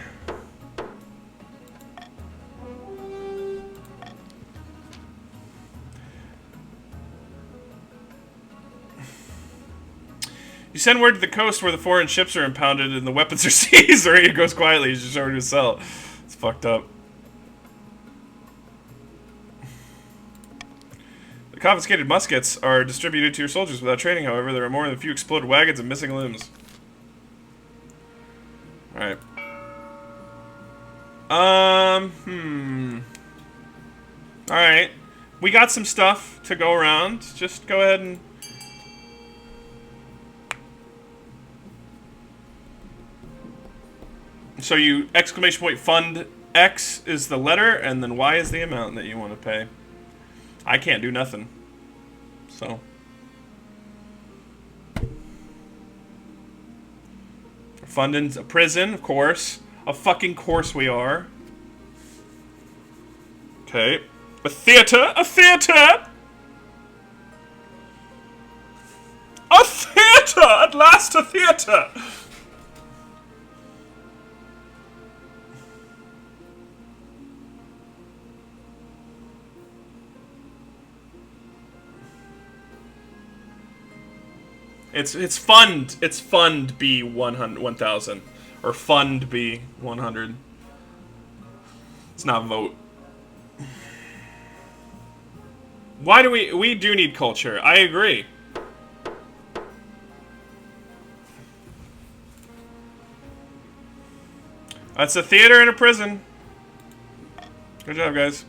You send word to the coast where the foreign ships are impounded and the weapons are seized, or he goes quietly, he's just over to his cell. It's fucked up. The confiscated muskets are distributed to your soldiers without training, however. There are more than a few exploded wagons and missing limbs. Alright. Alright. We got some stuff to go around. Just go ahead and... So you, exclamation point, fund X is the letter, and then Y is the amount that you want to pay. I can't do nothing. So. Funding a prison, of course. A fucking course we are. Okay. A theater! A theater! A theater! At last a theater! It's fund. It's fund B 1000 or fund B 100. It's not vote. Why do we do need culture? I agree. That's a theater and a prison. Good job, guys.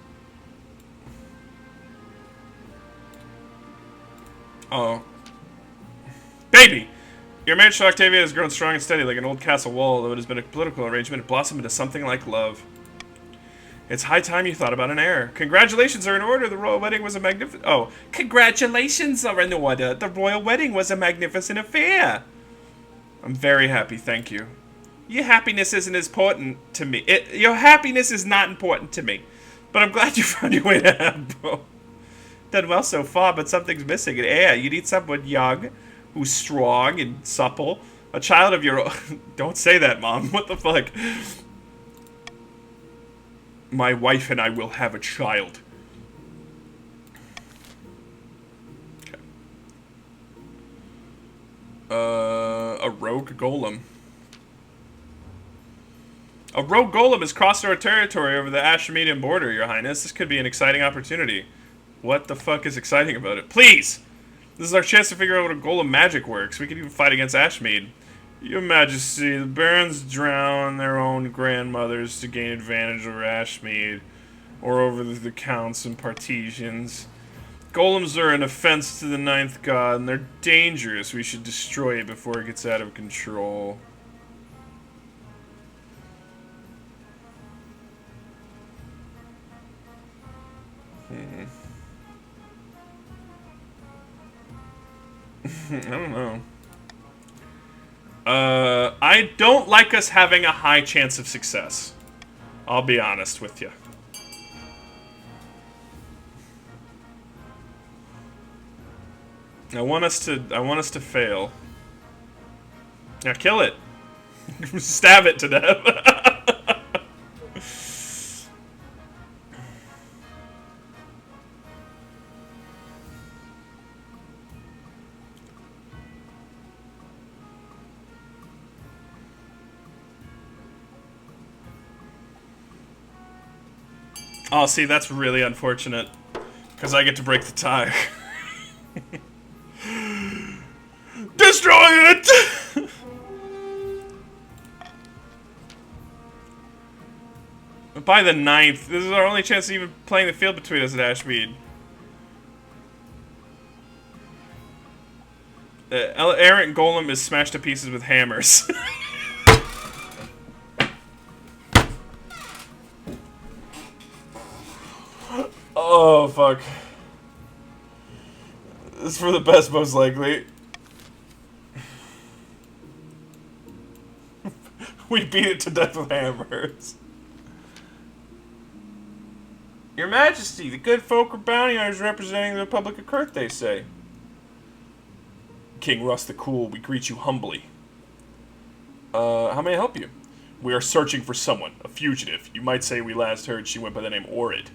Oh. Baby! Your marriage to Octavia has grown strong and steady like an old castle wall, though it has been a political arrangement. It blossomed into something like love. It's high time you thought about an heir. Congratulations are in order. The royal wedding was a magnificent... Oh. Congratulations are in order. The royal wedding was a magnificent affair. I'm very happy, thank you. Your happiness isn't as important to me. Your happiness is not important to me. But I'm glad you found your way to Habbo. Done well so far, but something's missing. An heir. You need someone young, who's strong and supple. A child of your own... Don't say that, Mom. What the fuck? My wife and I will have a child. Okay. A rogue golem. A rogue golem has crossed our territory over the Ashmedian border, Your Highness. This could be an exciting opportunity. What the fuck is exciting about it? Please! This is our chance to figure out what a golem magic works. We could even fight against Ashmead. Your Majesty, the barons drown their own grandmothers to gain advantage over Ashmead, or over the counts and partisans. Golems are an offense to the ninth god, and they're dangerous. We should destroy it before it gets out of control. I don't know. I don't like us having a high chance of success. I'll be honest with you. I want us to fail. Now kill it. Stab it to death. Oh, see, that's really unfortunate. Because I get to break the tie. Destroy it! By the 9th. This is our only chance of even playing the field between us at Ashmead. Errant Golem is smashed to pieces with hammers. Oh, fuck. This is for the best, most likely. We beat it to death with hammers. Your Majesty, the good folk are bounty hunters representing the Republic of Kurth, they say. King Russ the Cool, we greet you humbly. How may I help you? We are searching for someone, a fugitive. You might say we last heard she went by the name Orid.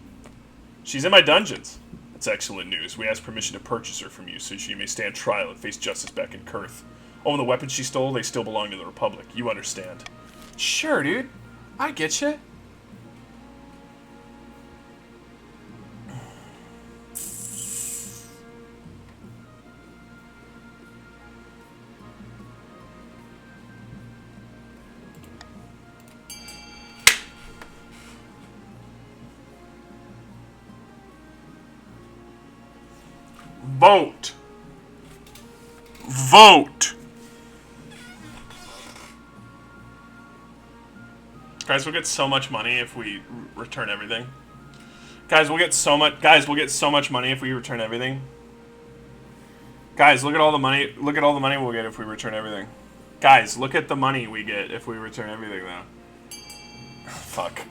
She's in my dungeons. That's excellent news. We ask permission to purchase her from you so she may stand trial and face justice back in Kurth. Oh, and the weapons she stole, they still belong to the Republic. You understand. Sure, dude. I get you. Vote. Vote. Guys, we'll get so much money if we return everything. Guys, we'll get so much money if we return everything. Guys, look at all the money. Look at all the money we'll get if we return everything. Guys, look at the money we get if we return everything, though. Fuck.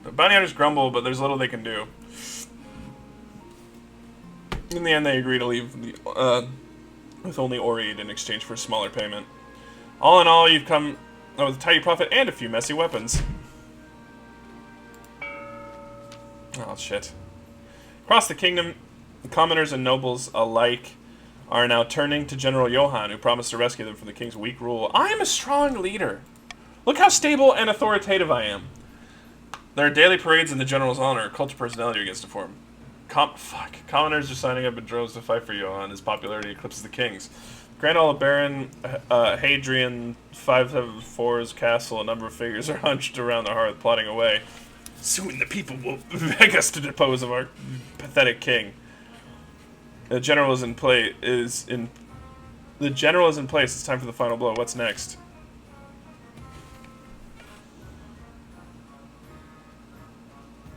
The bounty hunters grumble, but there's little they can do. In the end, they agree to leave with only Orid in exchange for a smaller payment. All in all, you've come with a tidy profit and a few messy weapons. Oh, shit. Across the kingdom, commoners and nobles alike are now turning to General Johann, who promised to rescue them from the king's weak rule. I am a strong leader. Look how stable and authoritative I am. There are daily parades in the general's honor. A cult of personality begins to form. Commoners are signing up in droves to fight for Johann. His popularity eclipses the king's. Grand Old Baron Hadrian 574's castle, a number of figures are hunched around the hearth, plotting away. Soon the people will beg us to depose of our pathetic king. The general is in place. The general is in place. It's time for the final blow. What's next?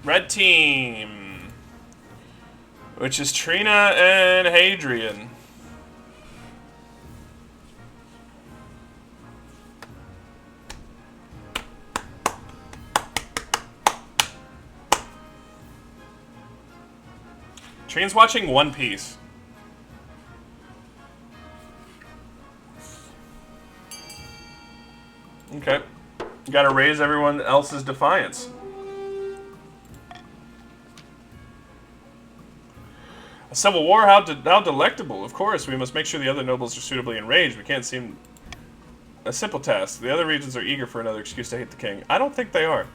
Red team, which is Trina and Hadrian. Trina's watching One Piece. Okay. You gotta raise everyone else's defiance. A civil war? How delectable. Of course, we must make sure the other nobles are suitably enraged. We can't seem a simple task. The other regions are eager for another excuse to hate the king. I don't think they are.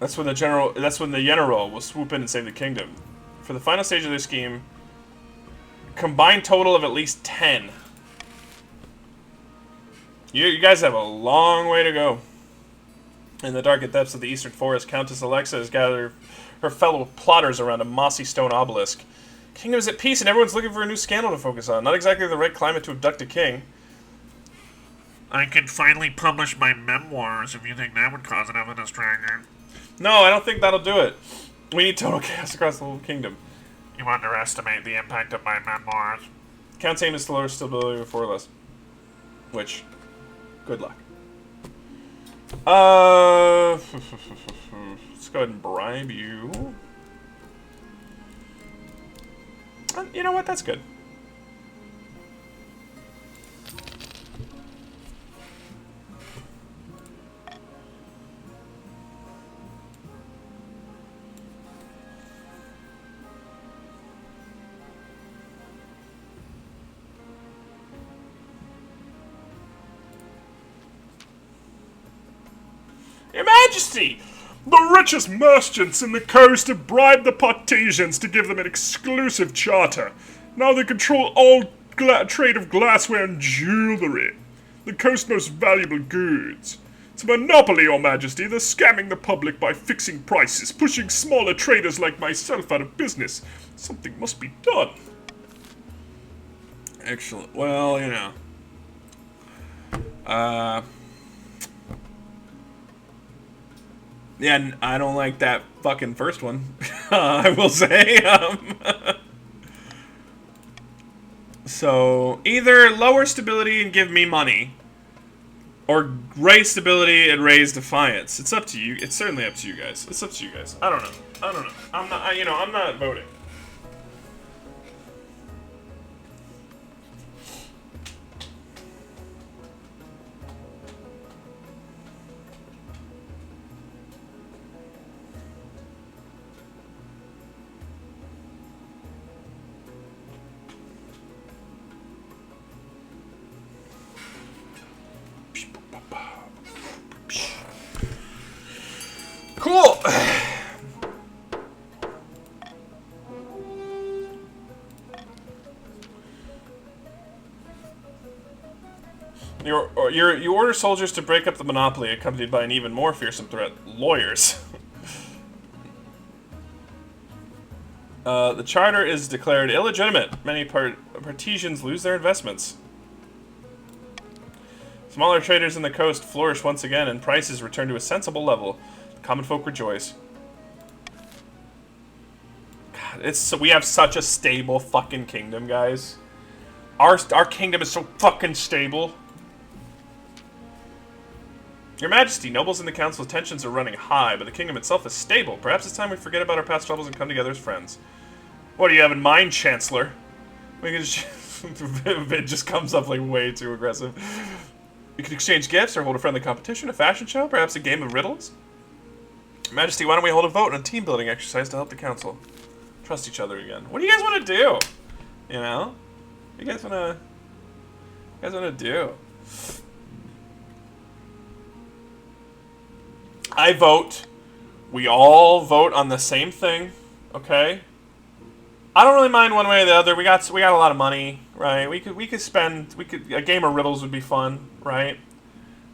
That's when the general will swoop in and save the kingdom. For the final stage of their scheme, combined total of at least 10. You guys have a long way to go. In the dark depths of the eastern forest, Countess Alexa has gathered her fellow plotters around a mossy stone obelisk. Kingdom is at peace and everyone's looking for a new scandal to focus on. Not exactly the right climate to abduct a king. I can finally publish my memoirs if you think that would cause enough of a distraction. No, I don't think that'll do it. We need total chaos across the whole kingdom. You underestimate the impact of my memoirs. Count's aim is to lower stability with 4 or less. Which, good luck. Let's go ahead and bribe you. You know what? That's good. Your Majesty! The richest merchants in the coast have bribed the Partesians to give them an exclusive charter. Now they control all trade of glassware and jewelry. The coast's most valuable goods. It's a monopoly, Your Majesty. They're scamming the public by fixing prices, pushing smaller traders like myself out of business. Something must be done. Excellent. Well, you know. Yeah, I don't like that fucking first one. I will say. So, either lower stability and give me money, or raise stability and raise defiance. It's up to you. It's certainly up to you guys. It's up to you guys. I don't know. I don't know. I'm not. I'm not voting. Cool. You order soldiers to break up the monopoly, accompanied by an even more fearsome threat: lawyers. The charter is declared illegitimate. Many Partesians lose their investments. Smaller traders in the coast flourish once again, and prices return to a sensible level. Common folk rejoice. God, we have such a stable fucking kingdom, guys. Our kingdom is so fucking stable. Your Majesty, nobles in the council's tensions are running high, but the kingdom itself is stable. Perhaps it's time we forget about our past troubles and come together as friends. What do you have in mind, Chancellor? We can just Vid just comes up like way too aggressive. We could exchange gifts or hold a friendly competition, a fashion show, perhaps a game of riddles. Majesty, why don't we hold a vote and a team-building exercise to help the council trust each other again? What do you guys want to do? You know? What do you guys want to do? I vote. We all vote on the same thing, okay? I don't really mind one way or the other. We got a lot of money, right? We could spend a game of riddles would be fun, right?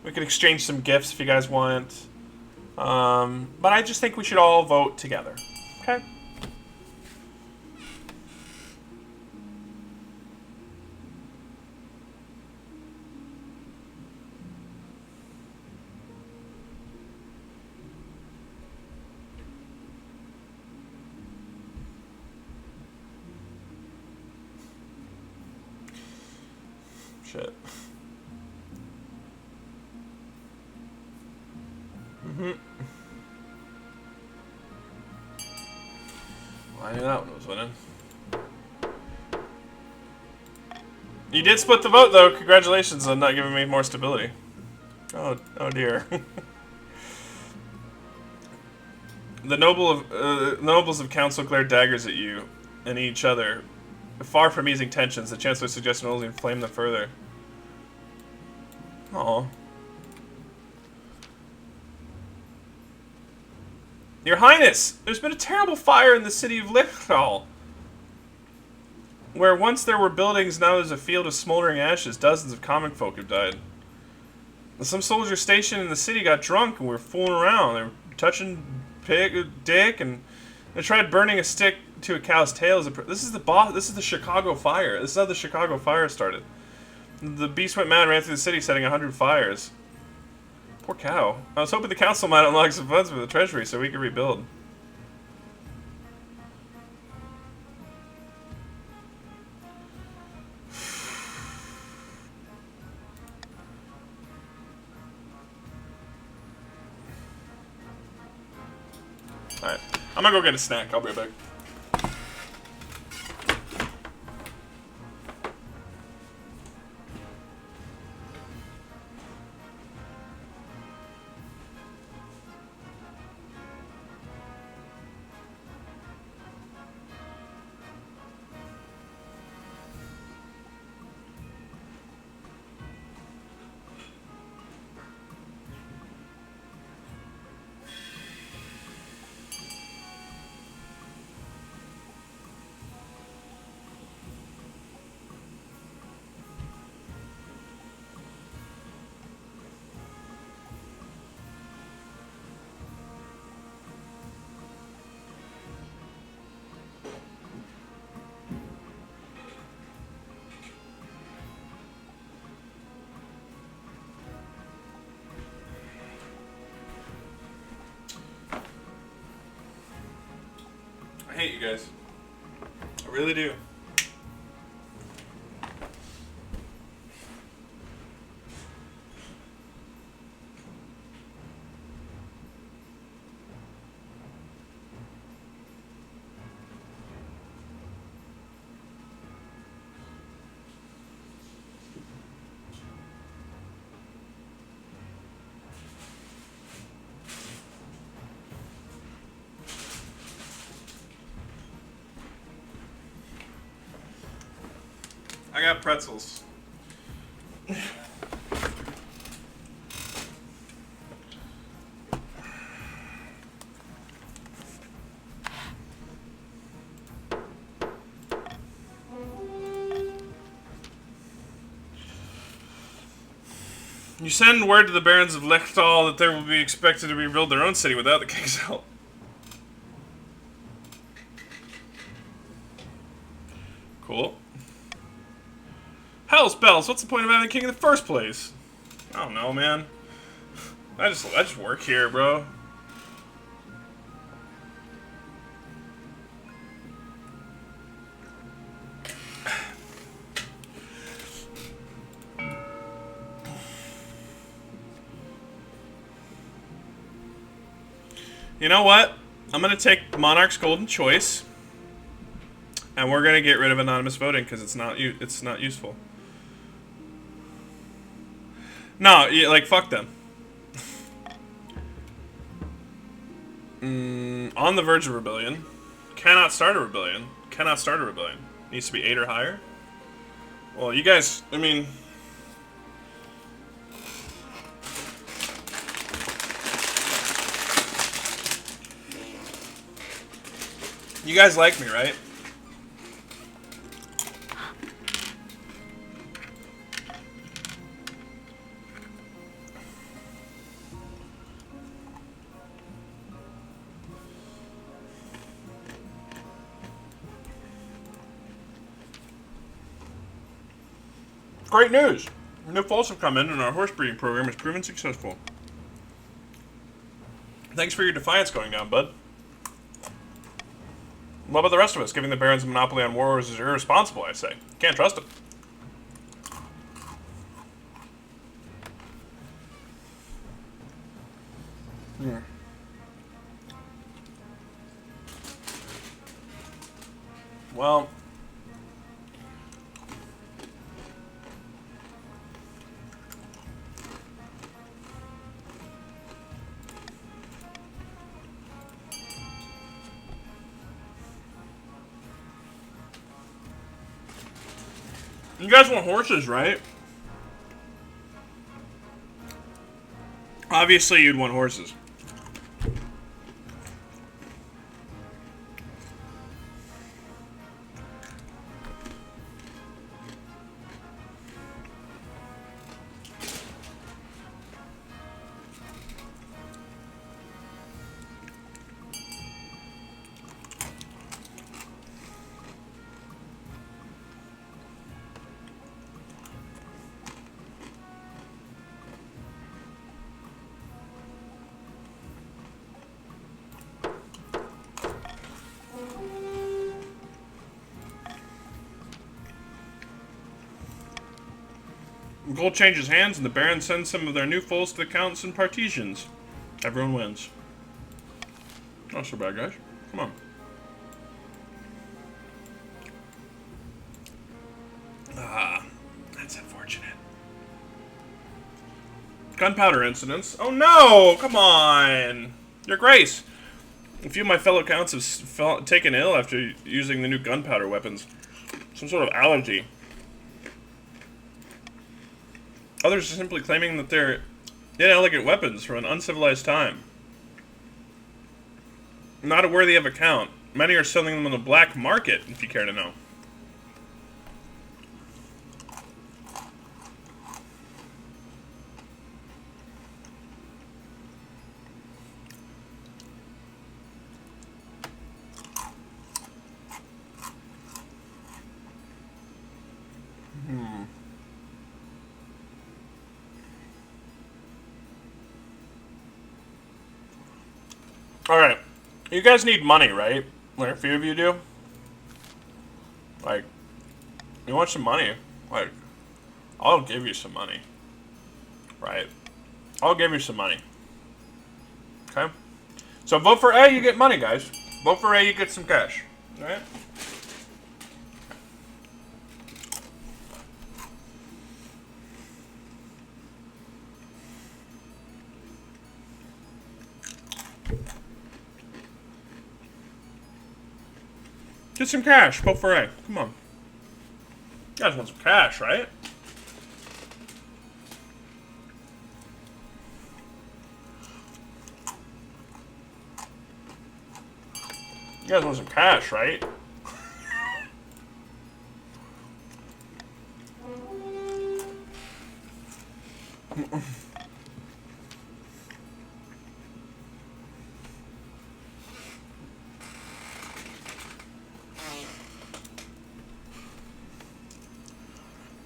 We could exchange some gifts if you guys want. But I just think we should all vote together. Okay? Shit. Well, I knew that one was winning. You did split the vote, though. Congratulations on not giving me more stability. Oh dear. The nobles of council glare daggers at you and each other. Far from easing tensions, the Chancellor's suggestion will only inflame them further. Aww. Your Highness, there's been a terrible fire in the city of Lichthal. Where once there were buildings, now there's a field of smoldering ashes. Dozens of common folk have died. Some soldiers stationed in the city got drunk and were fooling around. They were touching dick, and they tried burning a stick to a cow's tail. This is the Chicago fire. This is how the Chicago fire started. The beast went mad and ran through the city, setting 100 fires. Poor cow. I was hoping the council might unlock some funds for the treasury so we could rebuild. Alright. I'm gonna go get a snack. I'll be right back. I hate you guys. I really do. I got pretzels. You send word to the barons of Lechtal that they will be expected to rebuild their own city without the king's help. Cool. Hell's bells, what's the point of having a king in the first place? I don't know, man. I just work here, bro. You know what? I'm gonna take Monarch's Golden Choice, and we're gonna get rid of anonymous voting because it's not useful. No, like fuck them. On the verge of rebellion. Cannot start a rebellion. Cannot start a rebellion. Needs to be 8 or higher. Well, you guys, I mean. You guys like me, right? Great news! New foals have come in and our horse breeding program has proven successful. Thanks for your defiance going down, bud. What about the rest of us? Giving the barons a monopoly on wars is irresponsible, I say. Can't trust them. Yeah. Well... You guys want horses, right? Obviously, you'd want horses. Gold changes hands, and the Baron sends some of their new foals to the counts and partisans. Everyone wins. Not so bad, guys. Come on. Ah, that's unfortunate. Gunpowder incidents. Oh no! Come on! Your Grace! A few of my fellow counts have taken ill after using the new gunpowder weapons. Some sort of allergy. Others are simply claiming that they're inelegant weapons from an uncivilized time. Not worthy of account. Many are selling them on the black market, if you care to know. Alright. You guys need money, right? Like, a few of you do? Like, you want some money? Like, I'll give you some money. Right? I'll give you some money. Okay? So vote for A, you get money, guys. Vote for A, you get some cash. Alright? Get some cash. Vote for A. Come on. You guys want some cash, right? You guys want some cash, right?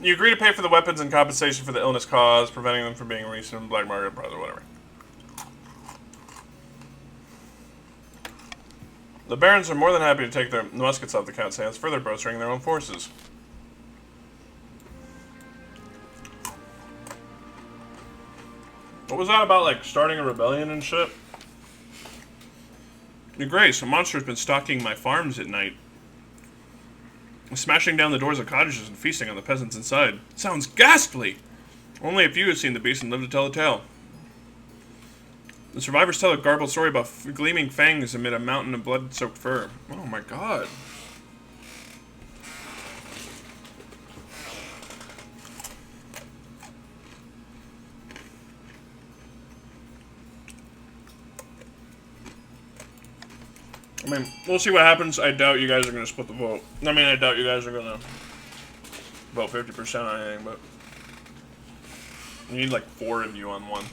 You agree to pay for the weapons in compensation for the illness caused, preventing them from being released in black market or whatever. The barons are more than happy to take their muskets off the count's hands, further bolstering their own forces. What was that about, like, starting a rebellion and shit? Your Grace, a monster has been stalking my farms at night, smashing down the doors of cottages and feasting on the peasants inside. Sounds ghastly! Only a few have seen the beast and live to tell the tale. The survivors tell a garbled story about gleaming fangs amid a mountain of blood-soaked fur. Oh my god. I mean, we'll see what happens. I doubt you guys are going to split the vote. I mean, I doubt you guys are going to vote 50% on anything, but you need like 4 of you on one.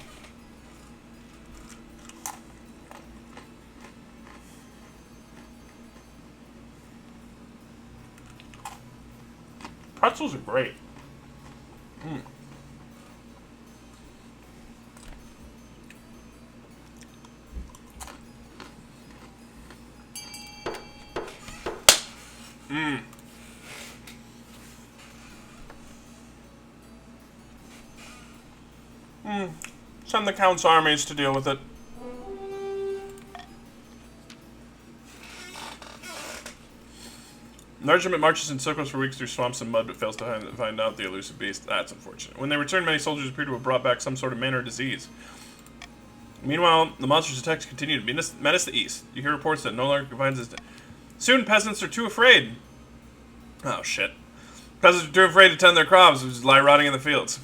Pretzels are great. Mm. Mm. Mm. Send the Count's armies to deal with it. The regiment marches in circles for weeks through swamps and mud, but fails to find out the elusive beast. That's unfortunate. When they return, many soldiers appear to have brought back some sort of man or disease. Meanwhile, the monster's attacks continue to menace the east. You hear reports that no longer confines his... Soon, peasants are too afraid. Oh, shit. Peasants are too afraid to tend their crops, which lie rotting in the fields.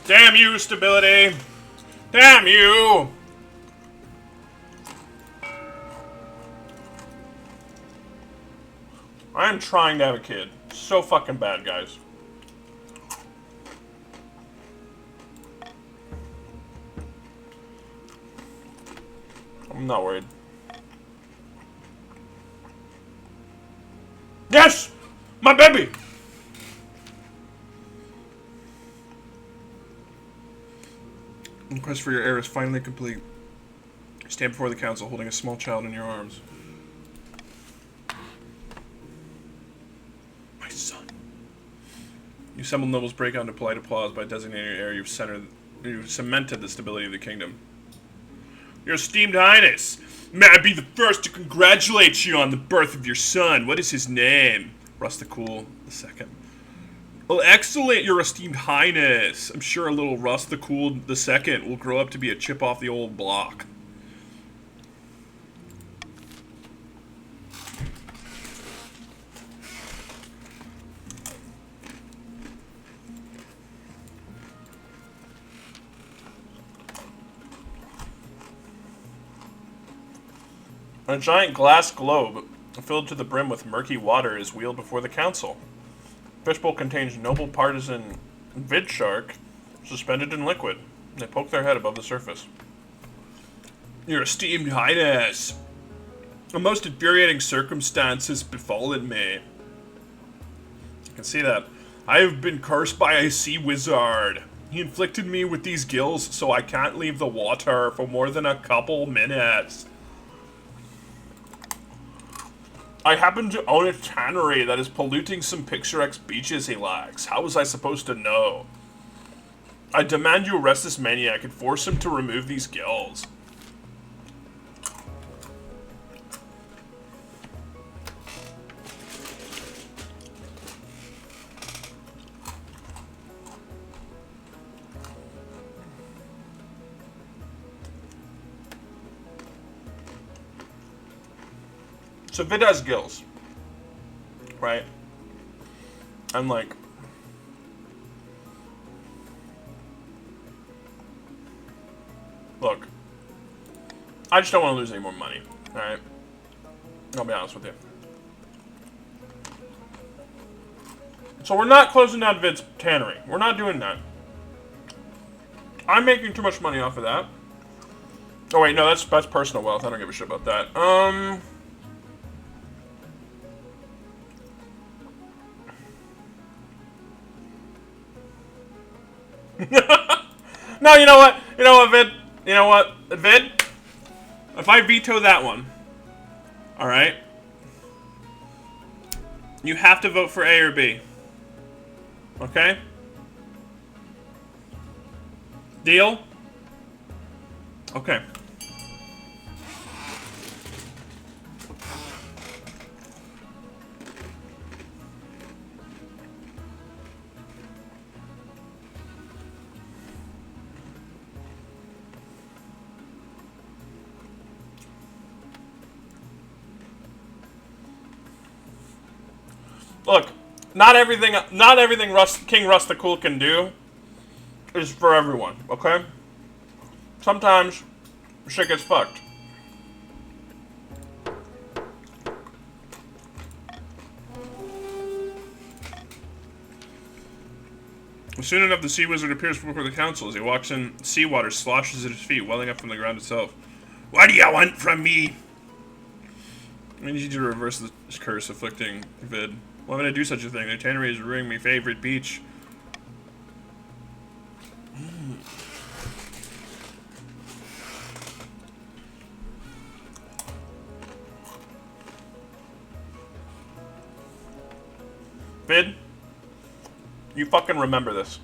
Damn you, stability! Damn you! I'm trying to have a kid. So fucking bad, guys. I'm not worried. Yes! My baby! The quest for your heir is finally complete. Stand before the council holding a small child in your arms. My son. You assembled nobles break out into polite applause by designating your area. You've cemented the stability of the kingdom. Your esteemed highness, may I be the first to congratulate you on the birth of your son. What is his name? Russ the Cool II. Well, excellent, your esteemed highness. I'm sure a little Russ the Cool II will grow up to be a chip off the old block. A giant glass globe, filled to the brim with murky water, is wheeled before the council. Fishbowl contains noble partisan vid shark, suspended in liquid. They poke their head above the surface. Your esteemed highness, a most infuriating circumstance has befallen me. I can see that. I have been cursed by a sea wizard. He inflicted me with these gills, so I can't leave the water for more than a couple minutes. I happen to own a tannery that is polluting some picturesque beaches he likes. How was I supposed to know? I demand you arrest this maniac and force him to remove these gills. So Vid has gills, right? I'm like, look, I just don't want to lose any more money, alright? I'll be honest with you. So we're not closing down Vid's tannery. We're not doing that. I'm making too much money off of that. Oh wait, no, that's personal wealth. I don't give a shit about that. No, you know what? You know what, Vid? You know what, Vid? If I veto that one, alright? You have to vote for A or B. Okay? Deal? Okay. Look, not everything King Russ the Cool can do is for everyone, okay? Sometimes shit gets fucked. Soon enough, the sea wizard appears before the council. As he walks in, seawater sloshes at his feet, welling up from the ground itself. What do you want from me? I need you to reverse this curse afflicting Vid. Why would I do such a thing? The tannery is ruining my favorite beach. Vid, you fucking remember this.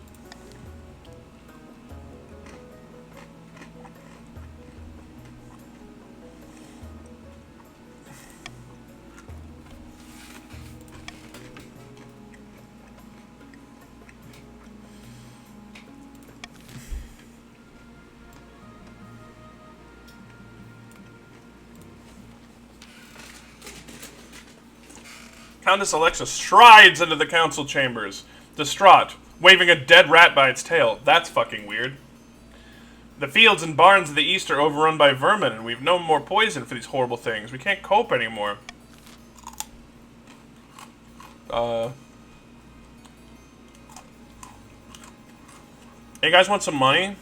Countess Alexa strides into the council chambers, distraught, waving a dead rat by its tail. That's fucking weird. The fields and barns of the east are overrun by vermin, and we've no more poison for these horrible things. We can't cope anymore. Hey, you guys want some money?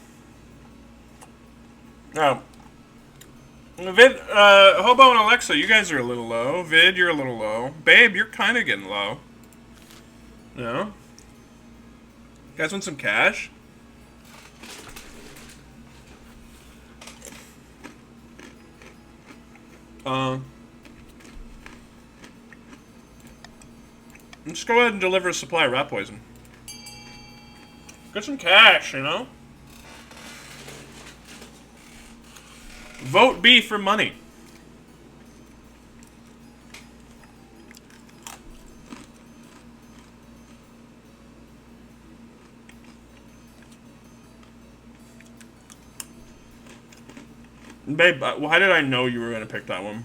No. Vid, Hobo and Alexa, you guys are a little low. Vid, you're a little low. Babe, you're kind of getting low. No? You guys want some cash? Just go ahead and deliver a supply of rat poison. Get some cash, you know? Vote B for money. Babe, why did I know you were going to pick that one?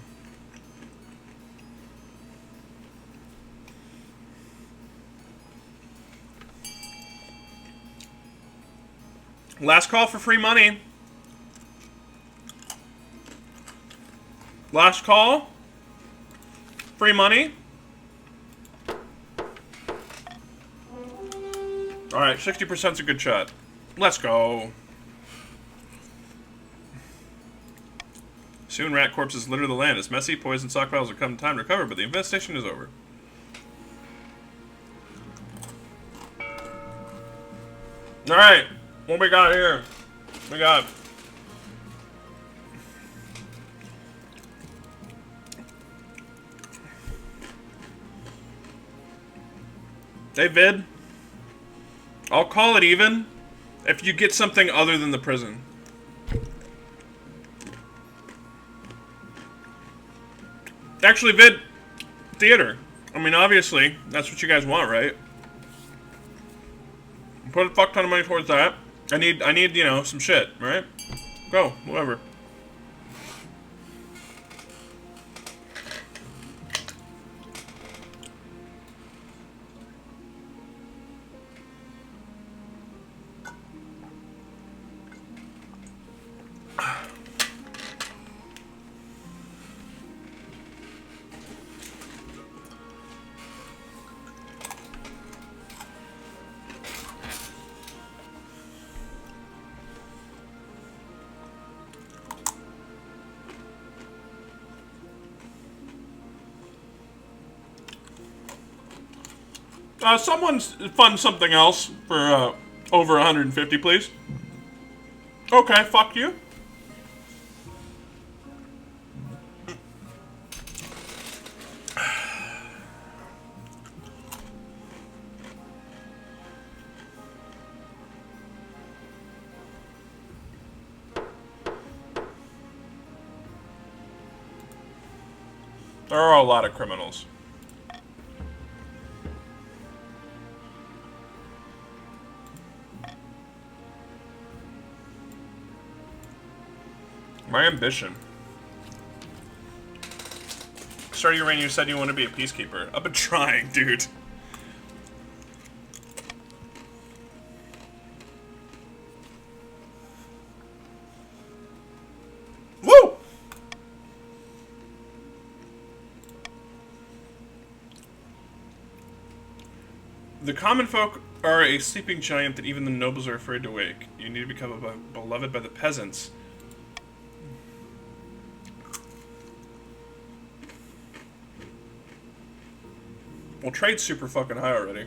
Last call for free money. Last call. Free money. Alright, 60%'s a good shot. Let's go. Soon rat corpses litter the land. It's messy, poison stockpiles will come time to recover, but the infestation is over. Alright, what we got here? We got... Hey, Vid. I'll call it even if you get something other than the prison. Actually, Vid, theater. I mean, obviously, that's what you guys want, right? Put a fuck ton of money towards that. I need, you know, some shit, right? Go, whatever. Someone fund something else for over 150, please. Okay, fuck you. There are a lot of criminals. My ambition. Start your reign, you said you want to be a peacekeeper. I've been trying, dude. Woo! The common folk are a sleeping giant that even the nobles are afraid to wake. You need to become beloved by the peasants. Well, trade's super fucking high already.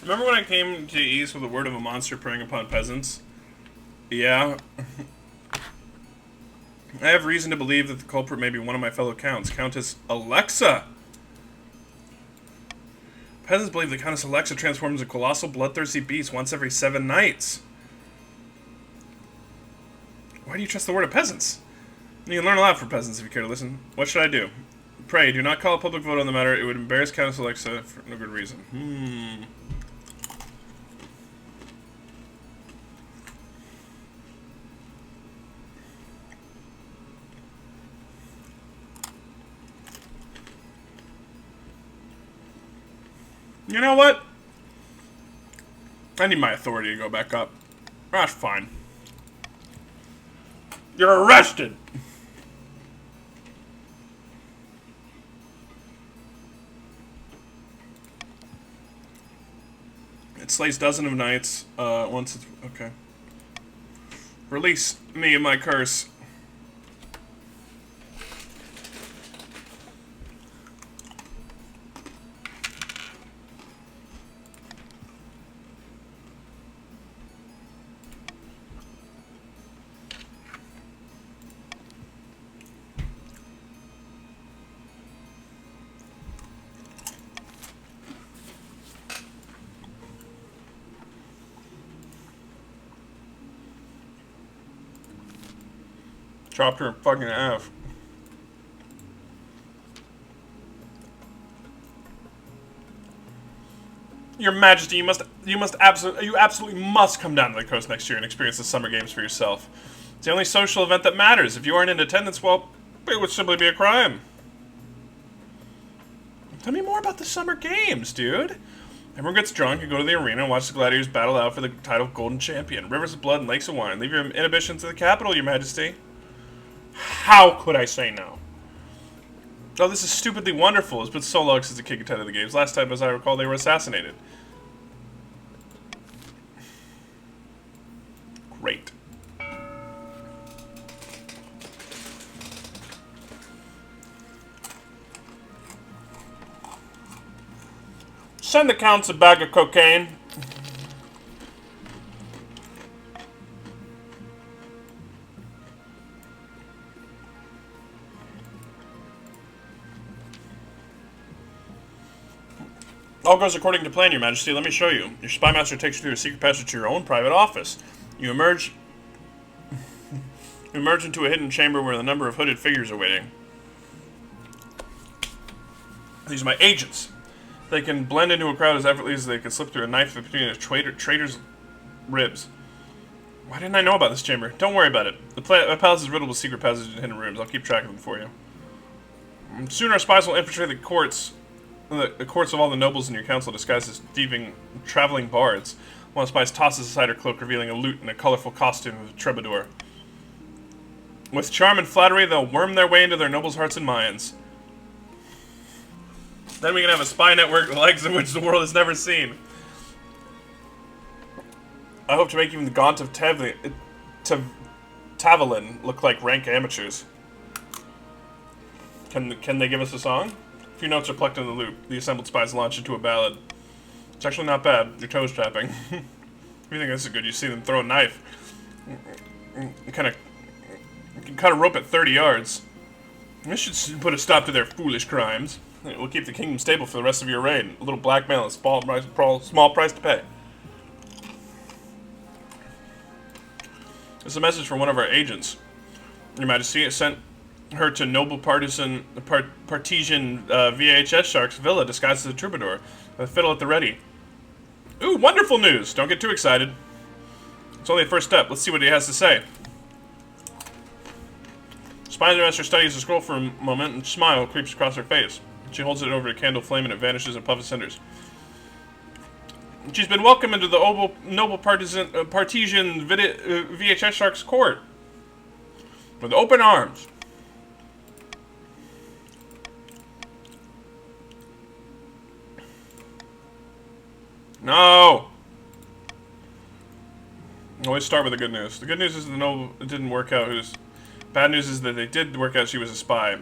Remember when I came to East with the word of a monster preying upon peasants? Yeah. I have reason to believe that the culprit may be one of my fellow counts, Countess Alexa. Peasants believe that Countess Alexa transforms a colossal, bloodthirsty beast once every 7 nights. Why do you trust the word of peasants? You can learn a lot from peasants if you care to listen. What should I do? Pray, do not call a public vote on the matter. It would embarrass Countess Alexa for no good reason. You know what? I need my authority to go back up. That's fine. You're arrested! It slays dozens of knights, once it's... okay. Release me of my curse. Chopped her fucking half. Your Majesty, you absolutely must come down to the coast next year and experience the Summer Games for yourself. It's the only social event that matters. If you aren't in attendance, well, it would simply be a crime. Tell me more about the Summer Games, dude. Everyone gets drunk and go to the arena and watch the gladiators battle out for the title of Golden Champion. Rivers of blood and lakes of wine. Leave your inhibitions to the capital, Your Majesty. How could I say no? Oh, this is stupidly wonderful. It's been so long since the king attended the games. Last time, as I recall, they were assassinated. Great. Send the counts a bag of cocaine. All goes according to plan, Your Majesty. Let me show you. Your spy master takes you through a secret passage to your own private office. You emerge into a hidden chamber where a number of hooded figures are waiting. These are my agents. They can blend into a crowd as effortlessly as they can slip through a knife between a traitor's ribs. Why didn't I know about this chamber? Don't worry about it. The palace is riddled with secret passages and hidden rooms. I'll keep track of them for you. Soon our spies will infiltrate the courts of all the nobles in your council disguised as thieving, traveling bards. One of the spies tosses aside her cloak, revealing a lute and a colorful costume of a troubadour. With charm and flattery, they'll worm their way into their nobles' hearts and minds. Then we can have a spy network the likes of which the world has never seen. I hope to make even the Gaunt of Tavalin look like rank amateurs. Can they give us a song? A few notes are plucked in the loop. The assembled spies launch into a ballad. It's actually not bad. Your toes tapping. If you think this is good, you see them throw a knife. You can cut a rope at 30 yards. This should put a stop to their foolish crimes. It will keep the kingdom stable for the rest of your reign. A little blackmail, a small price to pay. It's a message from one of our agents. Your Majesty has sent her to noble partisan VHS Shark's villa disguised as a troubadour, with a fiddle at the ready. Ooh, wonderful news! Don't get too excited. It's only the first step. Let's see what he has to say. Spider-Master studies the scroll for a moment, and a smile creeps across her face. She holds it over a candle flame, and it vanishes in a puff of cinders. She's been welcomed into the noble partisan VHS Shark's court with open arms. No! Always start with the good news. The good news is that it didn't work out. Bad news is that they did work out she was a spy.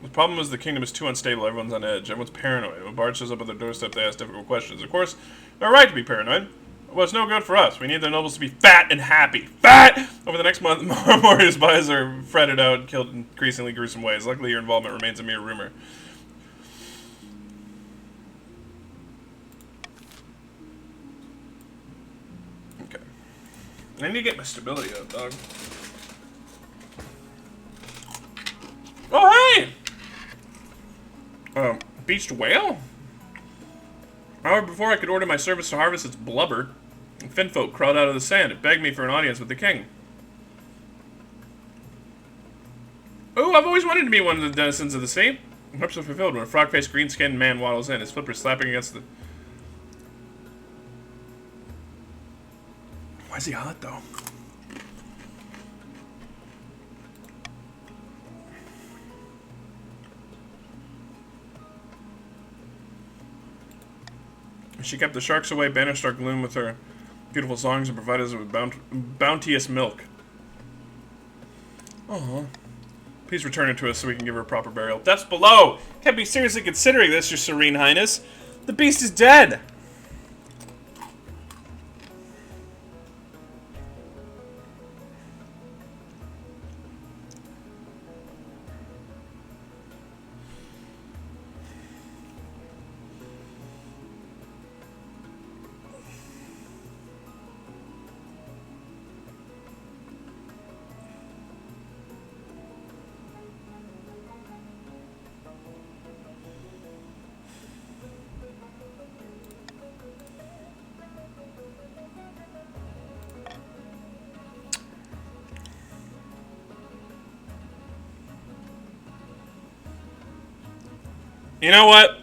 The problem is the kingdom is too unstable. Everyone's on edge. Everyone's paranoid. When Bard shows up at their doorstep, they ask difficult questions. Of course, they're right to be paranoid. Well, it's no good for us. We need the nobles to be fat and happy. Fat! Over the next month, more and more of your spies are fretted out and killed in increasingly gruesome ways. Luckily, your involvement remains a mere rumor. Okay. I need to get my stability up, dog. Oh, hey! Beached whale? However, before I could order my service to harvest its blubber, Finfolk crawled out of the sand. It begged me for an audience with the king. Oh, I've always wanted to be one of the denizens of the sea. Hopes are fulfilled when a frog-faced, green-skinned man waddles in, his flippers slapping against the... Why is he hot, though? She kept the sharks away, banished our gloom with her beautiful songs, and provided us with bounteous milk. Aww. Please return it to us so we can give her a proper burial. Death's below! Can't be seriously considering this, Your Serene Highness. The beast is dead! You know what?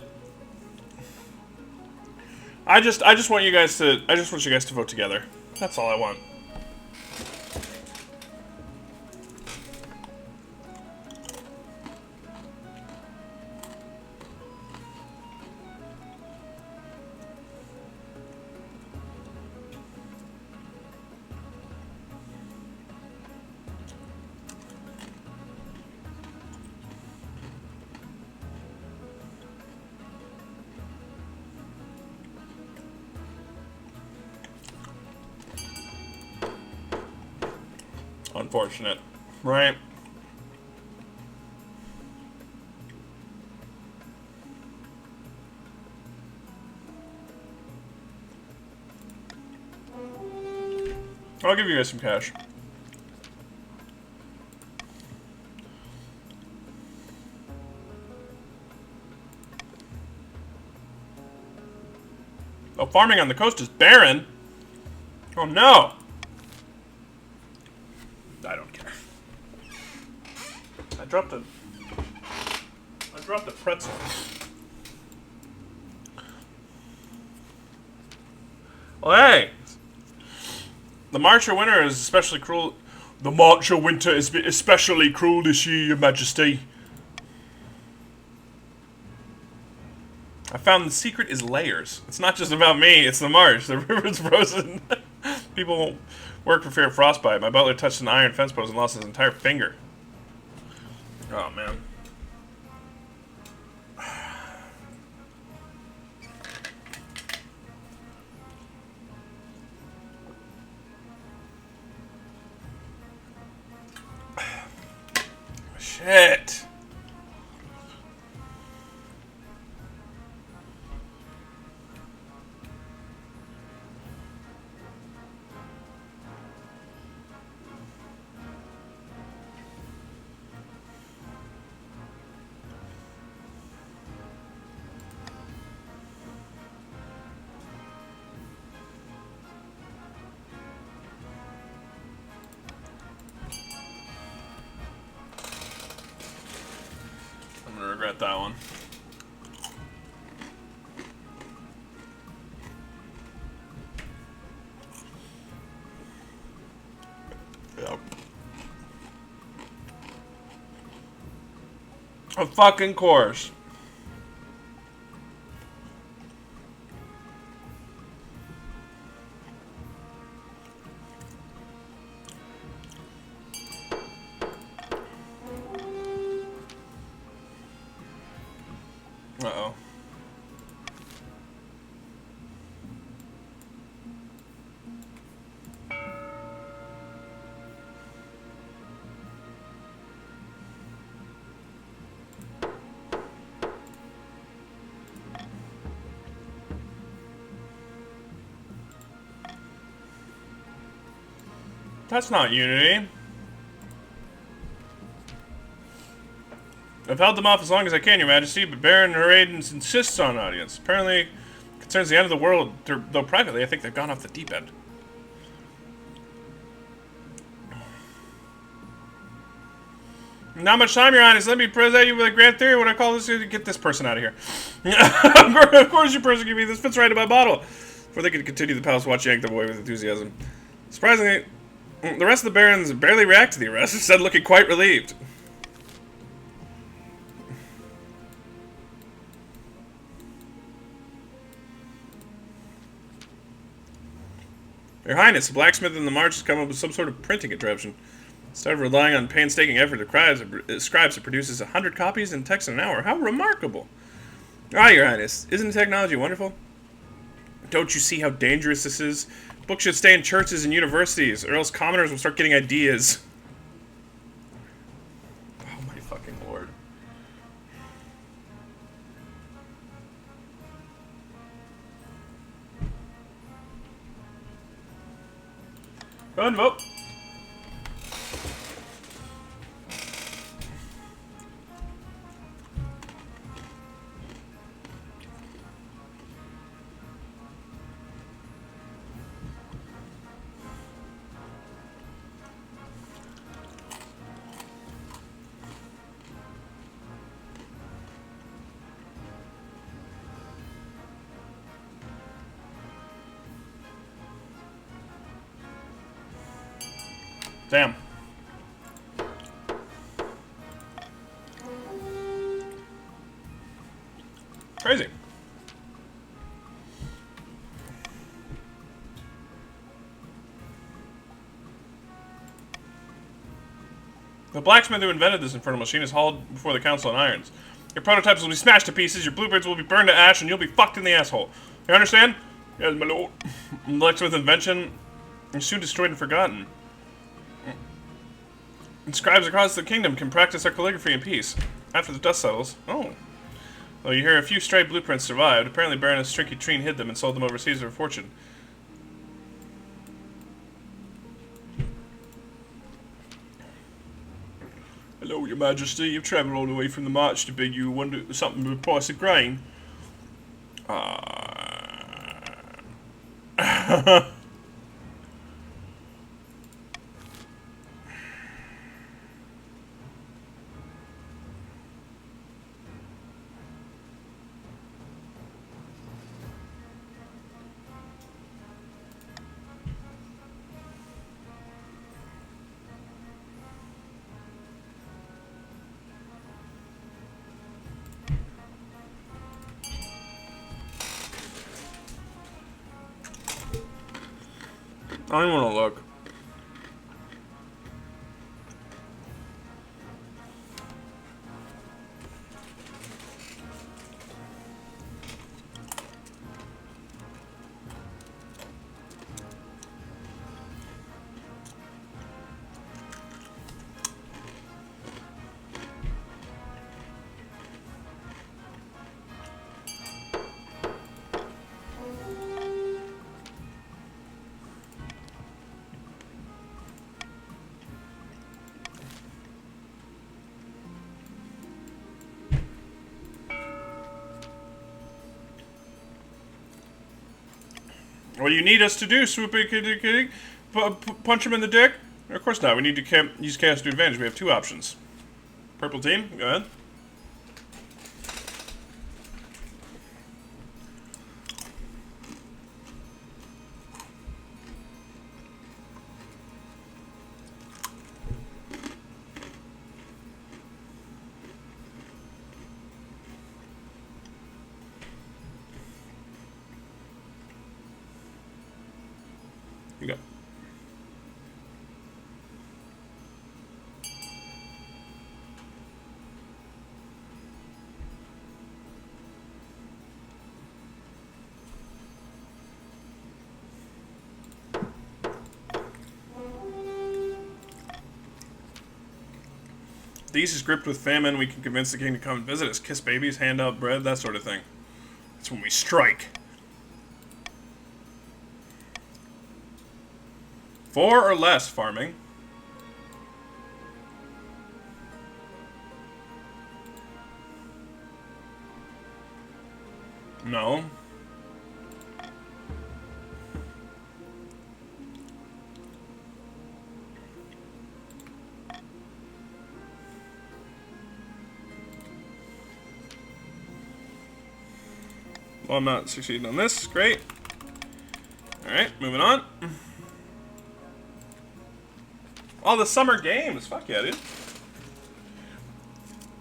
I just want you guys to vote together. That's all I want. Unfortunate, right? I'll give you guys some cash. Oh, farming on the coast is barren. Oh no. I don't care. I dropped a pretzel. Well, hey. The March of Winter is especially cruel. The March of Winter is especially cruel this year, Your Majesty. I found the secret is layers. It's not just about me, it's the marsh. The river's frozen. People won't work for fear of frostbite. My butler touched an iron fence post and lost his entire finger. Oh, man. Shit. I'm gonna regret that one. Yep. Of fucking course. Uh-oh. That's not unity. I've held them off as long as I can, Your Majesty, but Baron Haradin insists on an audience. Apparently, it concerns the end of the world, though privately I think they've gone off the deep end. Not much time, Your Highness. Let me present you with a grand theory. What I call this, get this person out of here. Of course you persecute me. This fits right in my bottle. Before they could continue, the palace watch yanked them away with enthusiasm. Surprisingly, the rest of the barons barely react to the arrest, instead looking quite relieved. Your Highness, the blacksmith in the march has come up with some sort of printing contraption. Instead of relying on painstaking effort of scribes, it produces 100 copies in text in an hour. How remarkable! Ah, Your Highness, isn't technology wonderful? Don't you see how dangerous this is? Books should stay in churches and universities, or else commoners will start getting ideas. Oh my fucking lord. Go ahead and vote. Damn. Crazy. The blacksmith who invented this infernal machine is hauled before the council in irons. Your prototypes will be smashed to pieces, your blueprints will be burned to ash, and you'll be fucked in the asshole. You understand? Yes, my lord. The blacksmith invention is soon destroyed and forgotten. And scribes across the kingdom can practice their calligraphy in peace. After the dust settles... Oh. Well, you hear a few stray blueprints survived. Apparently Baroness Strinky Treen hid them and sold them overseas for a fortune. Hello, your majesty. You've travelled all the way from the march to bid you wonder something with the price of grain. I don't want to look. What do you need us to do, swoopy kitty kitty? Punch him in the dick? Of course not. We need to use chaos to advantage. We have two options. Purple team, go ahead. You go. The East is gripped with famine. We can convince the king to come and visit us, kiss babies, hand out bread, that sort of thing. That's when we strike. 4 or less farming. No. Well, I'm not succeeding on this. Great. Alright, moving on. Oh, the summer games. Fuck yeah, dude.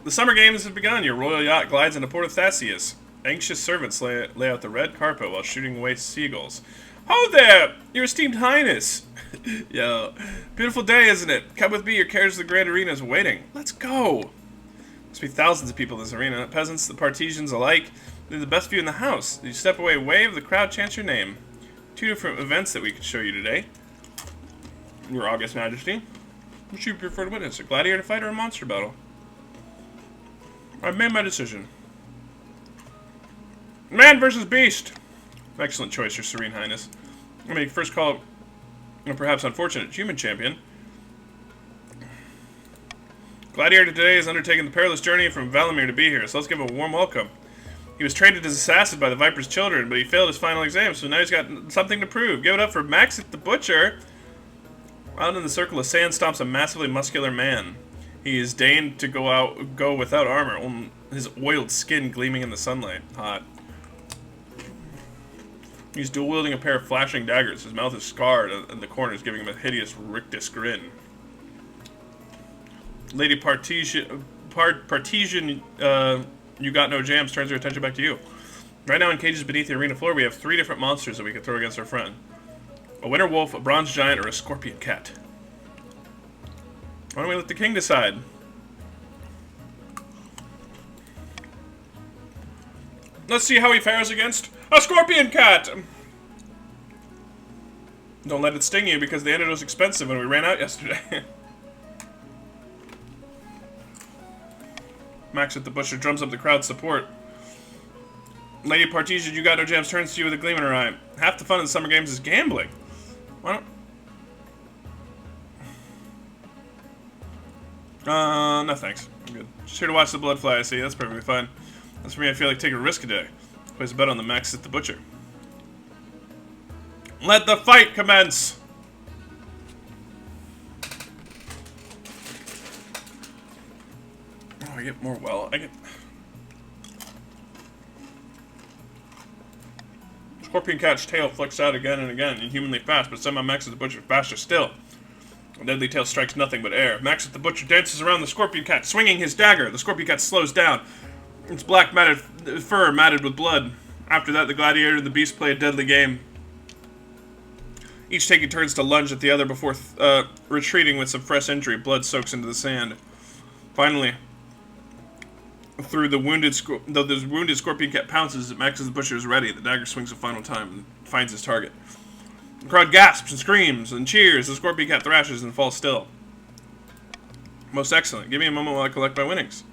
The summer games have begun. Your royal yacht glides into Port of Thascius. Anxious servants lay out the red carpet while shooting away seagulls. Ho there, your esteemed highness. Yo, beautiful day, isn't it? Come with me, your carriage to the grand arena is waiting. Let's go. Must be thousands of people in this arena. Peasants, the Partesians alike. They're the best view in the house. You step away, wave, the crowd chants your name. 2 different events that we could show you today. Your August Majesty. Which do you prefer to witness? A gladiator fight or a monster battle? I've made my decision. Man versus beast! Excellent choice, your serene highness. I mean, first call a perhaps unfortunate human champion. Gladiator today has undertaken the perilous journey from Valamir to be here, so let's give him a warm welcome. He was trained as assassin by the Viper's children, but he failed his final exam, so now he's got something to prove. Give it up for Max the Butcher! Out in the circle of sand stomps a massively muscular man. He is deigned to go without armor, his oiled skin gleaming in the sunlight. Hot. He's dual-wielding a pair of flashing daggers. His mouth is scarred, and the corners giving him a hideous rictus grin. Lady Partition, you got no jams, turns her attention back to you. Right now in cages beneath the arena floor, we have 3 different monsters that we can throw against our friend. A winter wolf, a bronze giant, or a scorpion cat. Why don't we let the king decide? Let's see how he fares against a scorpion cat! Don't let it sting you because the antidote was expensive when we ran out yesterday. Max at the butcher drums up the crowd's support. Lady Partition, you got no jams, turns to you with a gleam in her eye. Half the fun of the summer games is gambling. Why don't... no thanks. I'm good. Just here to watch the blood fly, I see. That's perfectly fine. That's for me, I feel like taking a risk a day. Place a bet on the Max at the butcher. Let the fight commence! Oh, I get more well. I get... Scorpion cat's tail flicks out again and again, inhumanly fast, but somehow Max at the butcher faster still. The deadly tail strikes nothing but air. Max at the butcher dances around the scorpion cat, swinging his dagger. The scorpion cat slows down. Its black matted fur matted with blood. After that, the gladiator and the beast play a deadly game. Each taking turns to lunge at the other before retreating with some fresh injury. Blood soaks into the sand. Finally, though the wounded scorpion cat pounces, Max the butcher is ready. The dagger swings a final time and finds his target. The crowd gasps and screams and cheers. The scorpion cat thrashes and falls still. Most excellent. Give me a moment while I collect my winnings.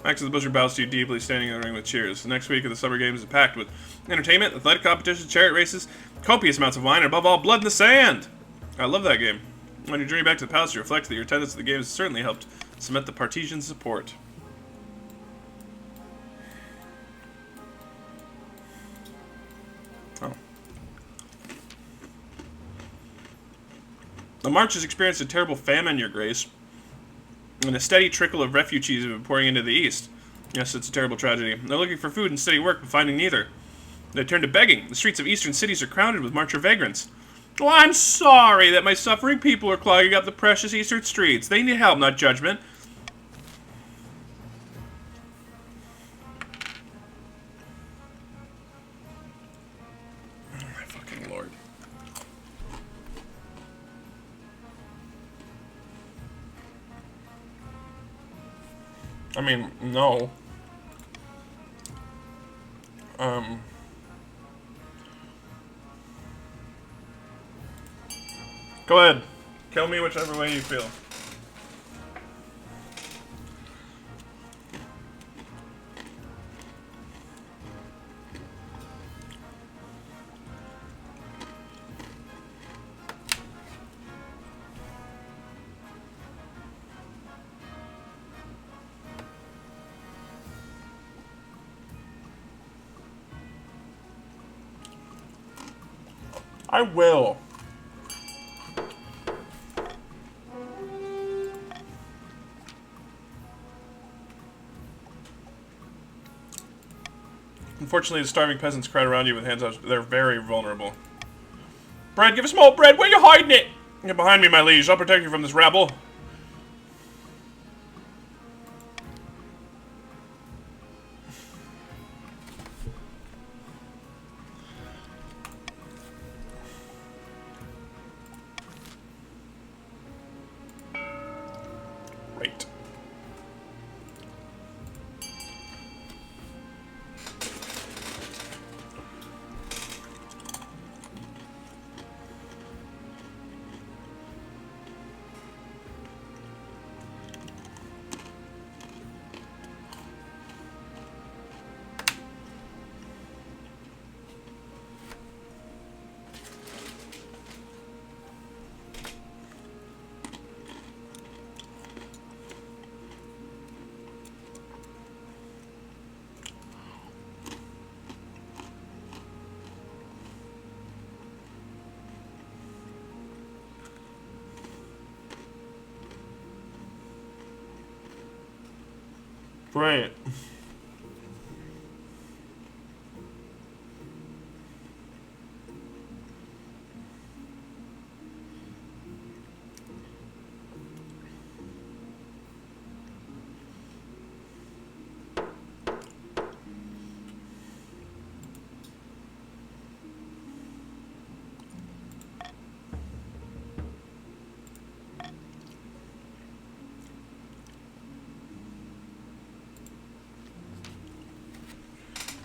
Max the butcher bows to you deeply, standing in the ring with cheers. The next week of the summer games is packed with entertainment, athletic competitions, chariot races, copious amounts of wine, and above all, blood in the sand. I love that game. On your journey back to the palace, you reflect that your attendance at the games has certainly helped cement the Partisan support. Oh. The march has experienced a terrible famine, Your Grace, and a steady trickle of refugees have been pouring into the east. Yes, it's a terrible tragedy. They're looking for food and steady work, but finding neither. They turn to begging. The streets of eastern cities are crowded with marcher vagrants. Oh, I'm sorry that my suffering people are clogging up the precious eastern streets. They need help, not judgment. Oh, my fucking lord. I mean, no. Go ahead. Kill me whichever way you feel. I will. Unfortunately, the starving peasants crowd around you with hands out. They're very vulnerable. Bread, give us more bread! Where are you hiding it? Get behind me, my liege. I'll protect you from this rabble. Right. Right.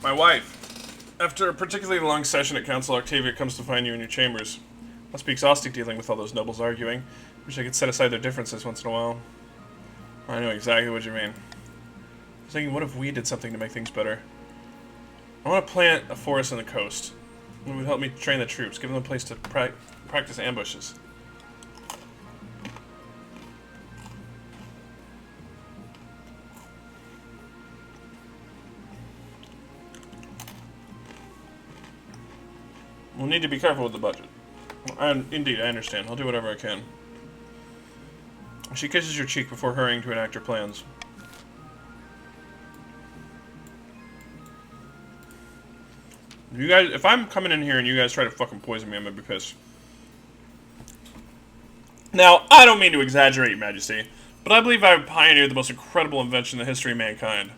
My wife. After a particularly long session at council, Octavia comes to find you in your chambers. Must be exhausting dealing with all those nobles arguing. Wish I could set aside their differences once in a while. I know exactly what you mean. I was thinking, what if we did something to make things better? I want to plant a forest on the coast. It would help me train the troops, give them a place to practice ambushes. We'll need to be careful with the budget. Indeed, I understand. I'll do whatever I can. She kisses your cheek before hurrying to enact her plans. You guys, if I'm coming in here and you guys try to fucking poison me, I'm gonna be pissed. Now, I don't mean to exaggerate, Your Majesty, but I believe I pioneered the most incredible invention in the history of mankind.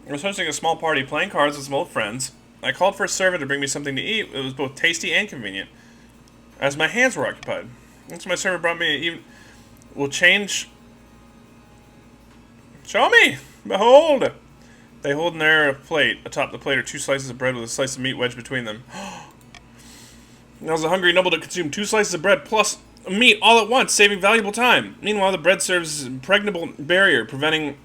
I was hosting a small party playing cards with some old friends. I called for a servant to bring me something to eat. It was both tasty and convenient, as my hands were occupied. Once my servant brought me even will change. Show me! Behold! They hold in their plate. Atop the plate are 2 slices of bread with a slice of meat wedged between them. Now's a hungry noble to consume 2 slices of bread plus meat all at once, saving valuable time. Meanwhile, the bread serves as an impregnable barrier, preventing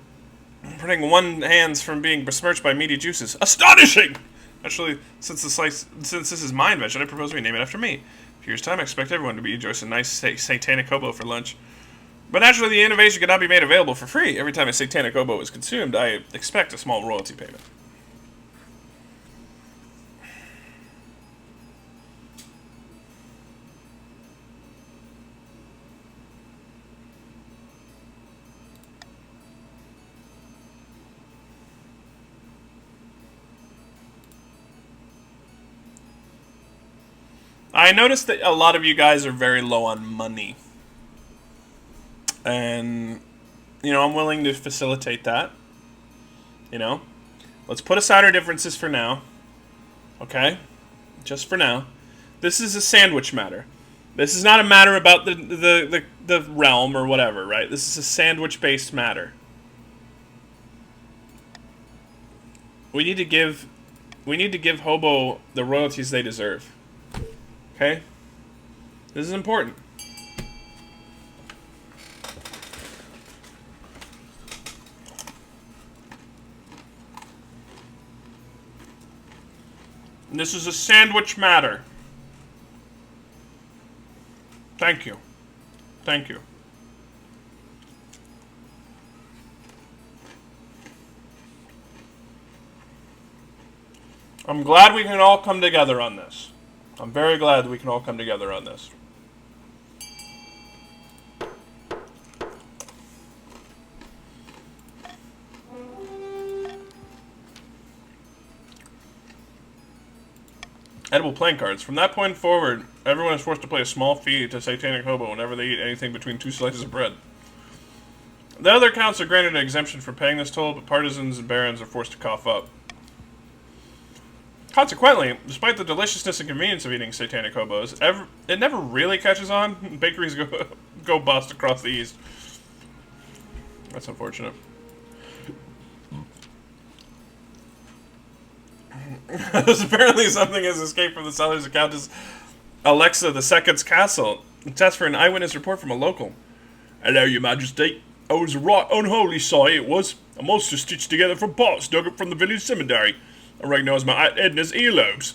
one hands from being besmirched by meaty juices. Astonishing! Actually, since this is my invention, I propose we name it after me. In a few years' time, I expect everyone to be enjoying a nice satanic hobo for lunch. But naturally, the innovation cannot be made available for free. Every time a satanic hobo is consumed, I expect a small royalty payment. I noticed that a lot of you guys are very low on money. And, you know, I'm willing to facilitate that. You know? Let's put aside our differences for now. Okay? Just for now. This is a sandwich matter. This is not a matter about the realm or whatever, right? This is a sandwich-based matter. We need to give Hobo the royalties they deserve. Okay? This is important. And this is a sandwich matter. Thank you. Thank you. I'm glad we can all come together on this. I'm very glad that we can all come together on this. Edible playing cards. From that point forward, everyone is forced to pay a small fee to Satanic Hobo whenever they eat anything between 2 slices of bread. The other counts are granted an exemption for paying this toll, but partisans and barons are forced to cough up. Consequently, despite the deliciousness and convenience of eating Satanic Hobos, it never really catches on. Bakeries go bust across the east. That's unfortunate. There's apparently something has escaped from the sellers of Countess Alexa II's castle. It's asked for an eyewitness report from a local. Hello, Your Majesty. I was a right unholy sight, it was. A monster stitched together from parts dug up from the village cemetery. I recognise my Aunt Edna's earlobes.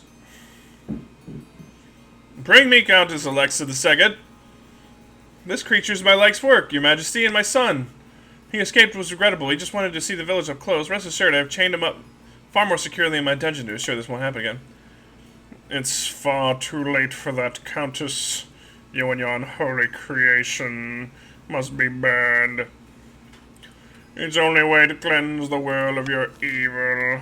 Bring me Countess Alexa II. This creature's my life's work, Your Majesty, and my son. He escaped was regrettable. He just wanted to see the village up close. Rest assured, I have chained him up far more securely in my dungeon to assure this won't happen again. It's far too late for that, Countess. You and your unholy creation must be burned. It's the only way to cleanse the world of your evil.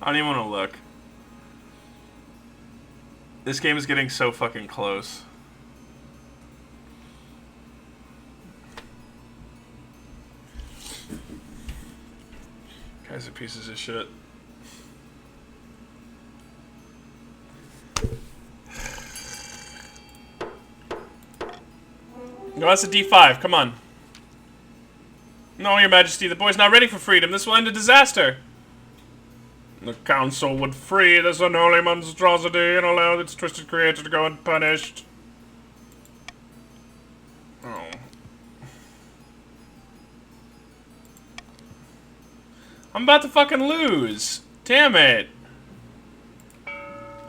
I don't even want to look. This game is getting so fucking close. Guys are pieces of shit. No, that's a D5. Come on. No, Your Majesty, the boy's not ready for freedom. This will end in disaster. The council would free this unholy monstrosity and allow its twisted creator to go unpunished. Oh. I'm about to fucking lose. Damn it.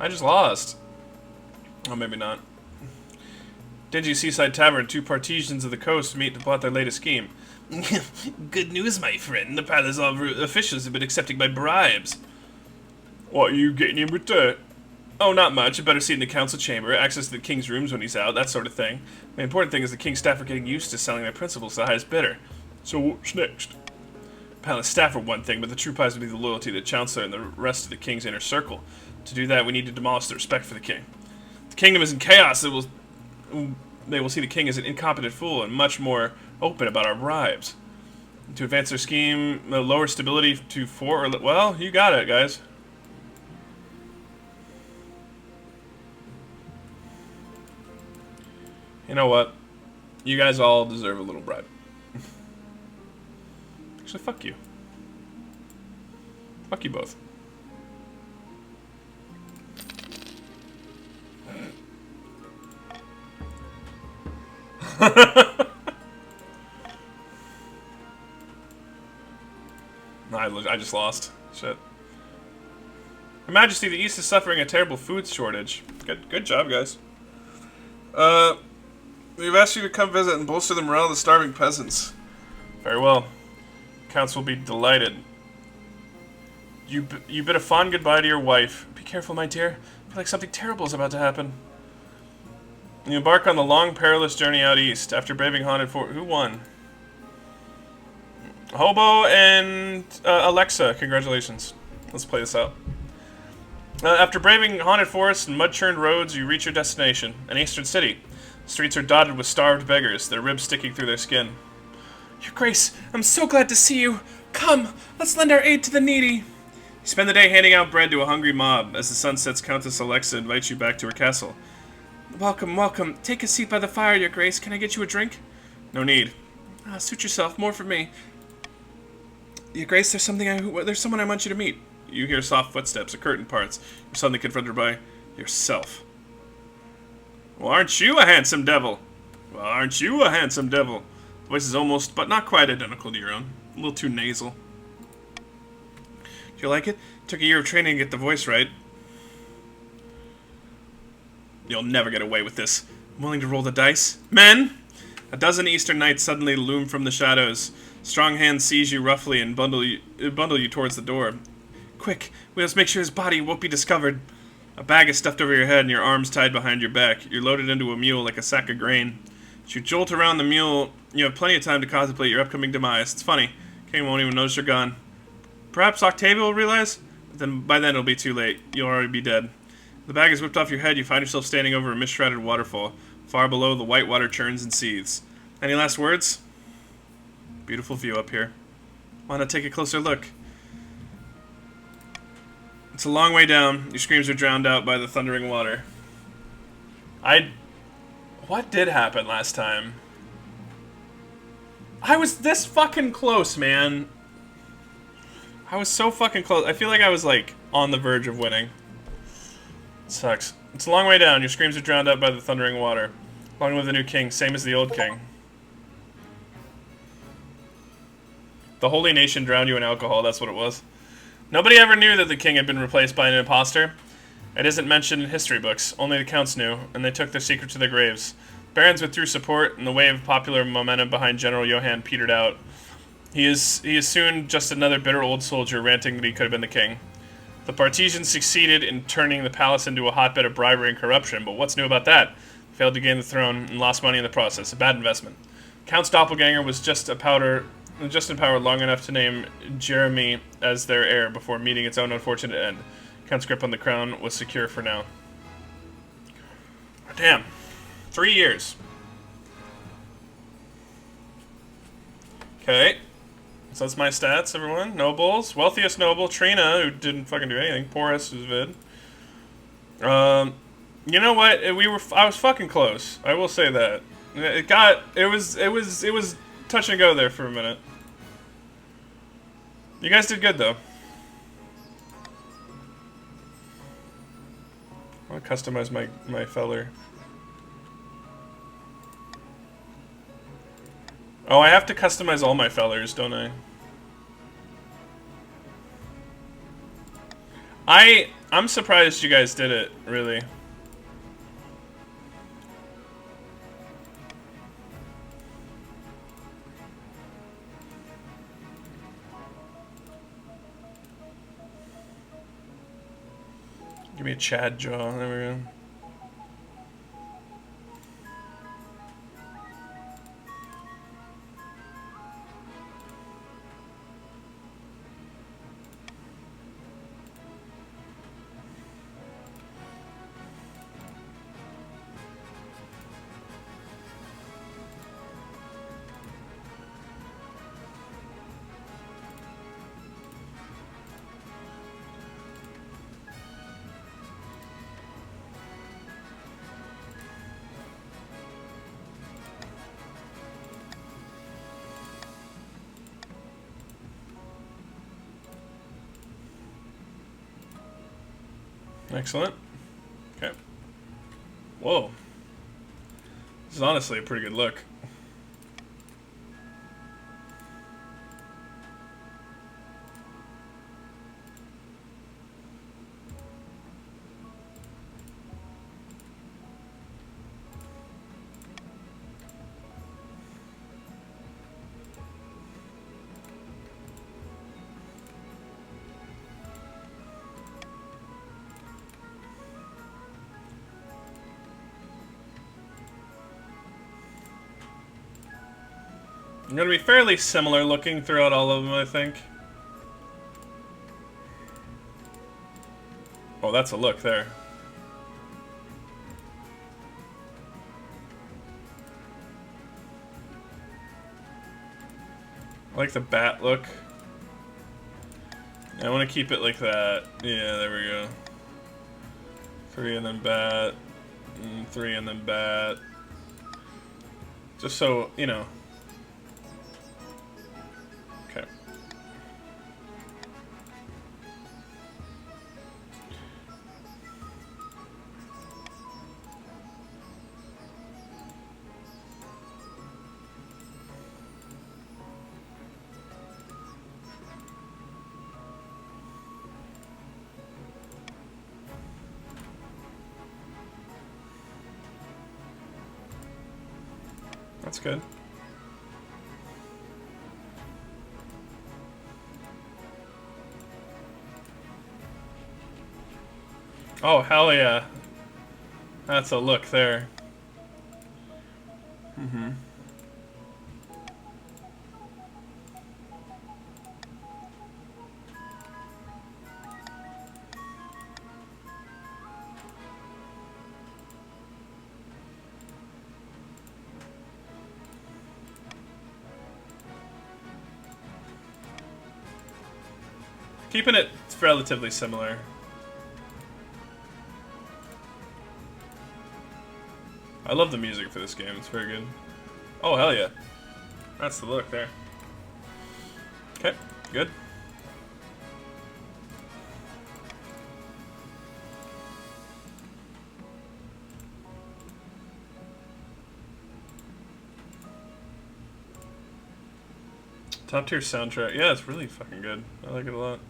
I just lost. Oh, maybe not. Dingy seaside tavern. Two partisans of the coast meet to plot their latest scheme. Good news, my friend. The palace officials have been accepting my bribes. What are you getting in return? Oh, not much. A better seat in the council chamber, access to the king's rooms when he's out, that sort of thing. The important thing is the king's staff are getting used to selling their principles to the highest bidder. So what's next? Palace staff are one thing, but the true prize would be the loyalty of the chancellor and the rest of the king's inner circle. To do that, we need to demolish the respect for the king. The kingdom is in chaos. They will see the king as an incompetent fool and much more open about our bribes. To advance their scheme, lower stability to 4 or... Well, you got it, guys. You know what? You guys all deserve a little bribe. Actually, fuck you. Fuck you both. I just lost. Shit. Her Majesty, the East is suffering a terrible food shortage. Good job, guys. We've asked you to come visit and bolster the morale of the starving peasants. Very well. Council will be delighted. You bid a fond goodbye to your wife. Be careful, my dear. I feel like something terrible is about to happen. You embark on the long, perilous journey out east. After braving haunted fort... Who won? Hobo and Alexa. Congratulations. Let's play this out. After braving haunted forests and mud-churned roads, you reach your destination, an eastern city. The streets are dotted with starved beggars, their ribs sticking through their skin. Your Grace, I'm so glad to see you. Come, let's lend our aid to the needy. You spend the day handing out bread to a hungry mob. As the sun sets, Countess Alexa invites you back to her castle. Welcome, welcome. Take a seat by the fire, Your Grace. Can I get you a drink? No need. Suit yourself. More for me. Your Grace, there's someone I want you to meet. You hear soft footsteps, a curtain parts. You're suddenly confronted by yourself. Well, aren't you a handsome devil? Well, aren't you a handsome devil? The voice is almost, but not quite identical to your own. A little too nasal. Do you like it? Took a year of training to get the voice right. You'll never get away with this. I'm willing to roll the dice. Men! A dozen eastern knights suddenly loom from the shadows. Strong hands seize you roughly and bundle you towards the door. Quick, we must make sure his body won't be discovered. A bag is stuffed over your head and your arms tied behind your back. You're loaded into a mule like a sack of grain. As you jolt around the mule, you have plenty of time to contemplate your upcoming demise. It's funny. King won't even notice you're gone. Perhaps Octavia will realize, but by then it'll be too late. You'll already be dead. The bag is whipped off your head. You find yourself standing over a mist-shrouded waterfall. Far below, the white water churns and seethes. Any last words? Beautiful view up here. Want to take a closer look? It's a long way down. Your screams are drowned out by the thundering water. What did happen last time? I was this fucking close, man. I was so fucking close. I feel like I was, like, on the verge of winning. It sucks. It's a long way down. Your screams are drowned out by the thundering water. Long live the new king. Same as the old king. The holy nation drowned you in alcohol. That's what it was. Nobody ever knew that the king had been replaced by an imposter. It isn't mentioned in history books. Only the counts knew, and they took their secret to their graves. Barons withdrew support, and the wave of popular momentum behind General Johann petered out. He is soon just another bitter old soldier ranting that he could have been the king. The partisans succeeded in turning the palace into a hotbed of bribery and corruption, but what's new about that? Failed to gain the throne and lost money in the process. A bad investment. Count's doppelganger was just a powder just in power long enough to name Jeremy as their heir before meeting its own unfortunate end. Count's grip on the crown was secure for now. Damn. 3 years. Okay. So that's my stats, everyone. Nobles. Wealthiest noble, Trina, who didn't fucking do anything. Poorest was Vid. You know what? I was fucking close. I will say that. It was touch and go there for a minute. You guys did good though. I'll customize my feller. Oh, I have to customize all my fellers, don't I? I'm surprised you guys did it, really. Give me a Chad jaw. There we go. Excellent. Okay. Whoa. This is honestly a pretty good look. I'm gonna be fairly similar looking throughout all of them, I think. Oh, that's a look there. I like the bat look. I want to keep it like that. Yeah, there we go. 3 and then bat. 3 and then bat. Just so, you know. Okay. That's good. Oh, hell yeah. That's a look there. Mm-hmm. Keeping it relatively similar. I love the music for this game, it's very good. Oh, hell yeah. That's the look there. Okay, good. Top tier soundtrack. Yeah, it's really fucking good. I like it a lot.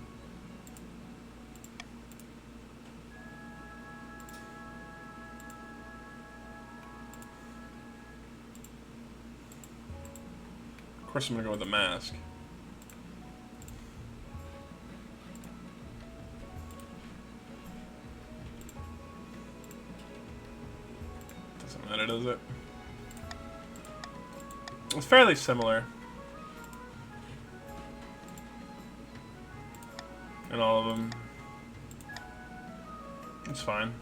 Of course I'm gonna go with the mask. Doesn't matter, does it? It's fairly similar. in all of them. It's fine.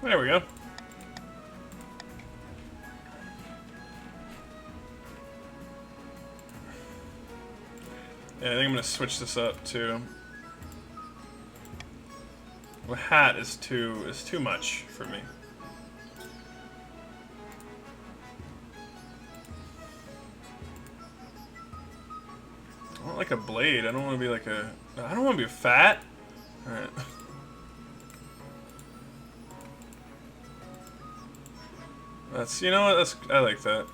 There we go. Yeah, I think I'm gonna switch this up too. The hat is too much for me. I don't like a blade. I don't want to be like a. I don't want to be fat. All right. That's, you know what? That's, I like that.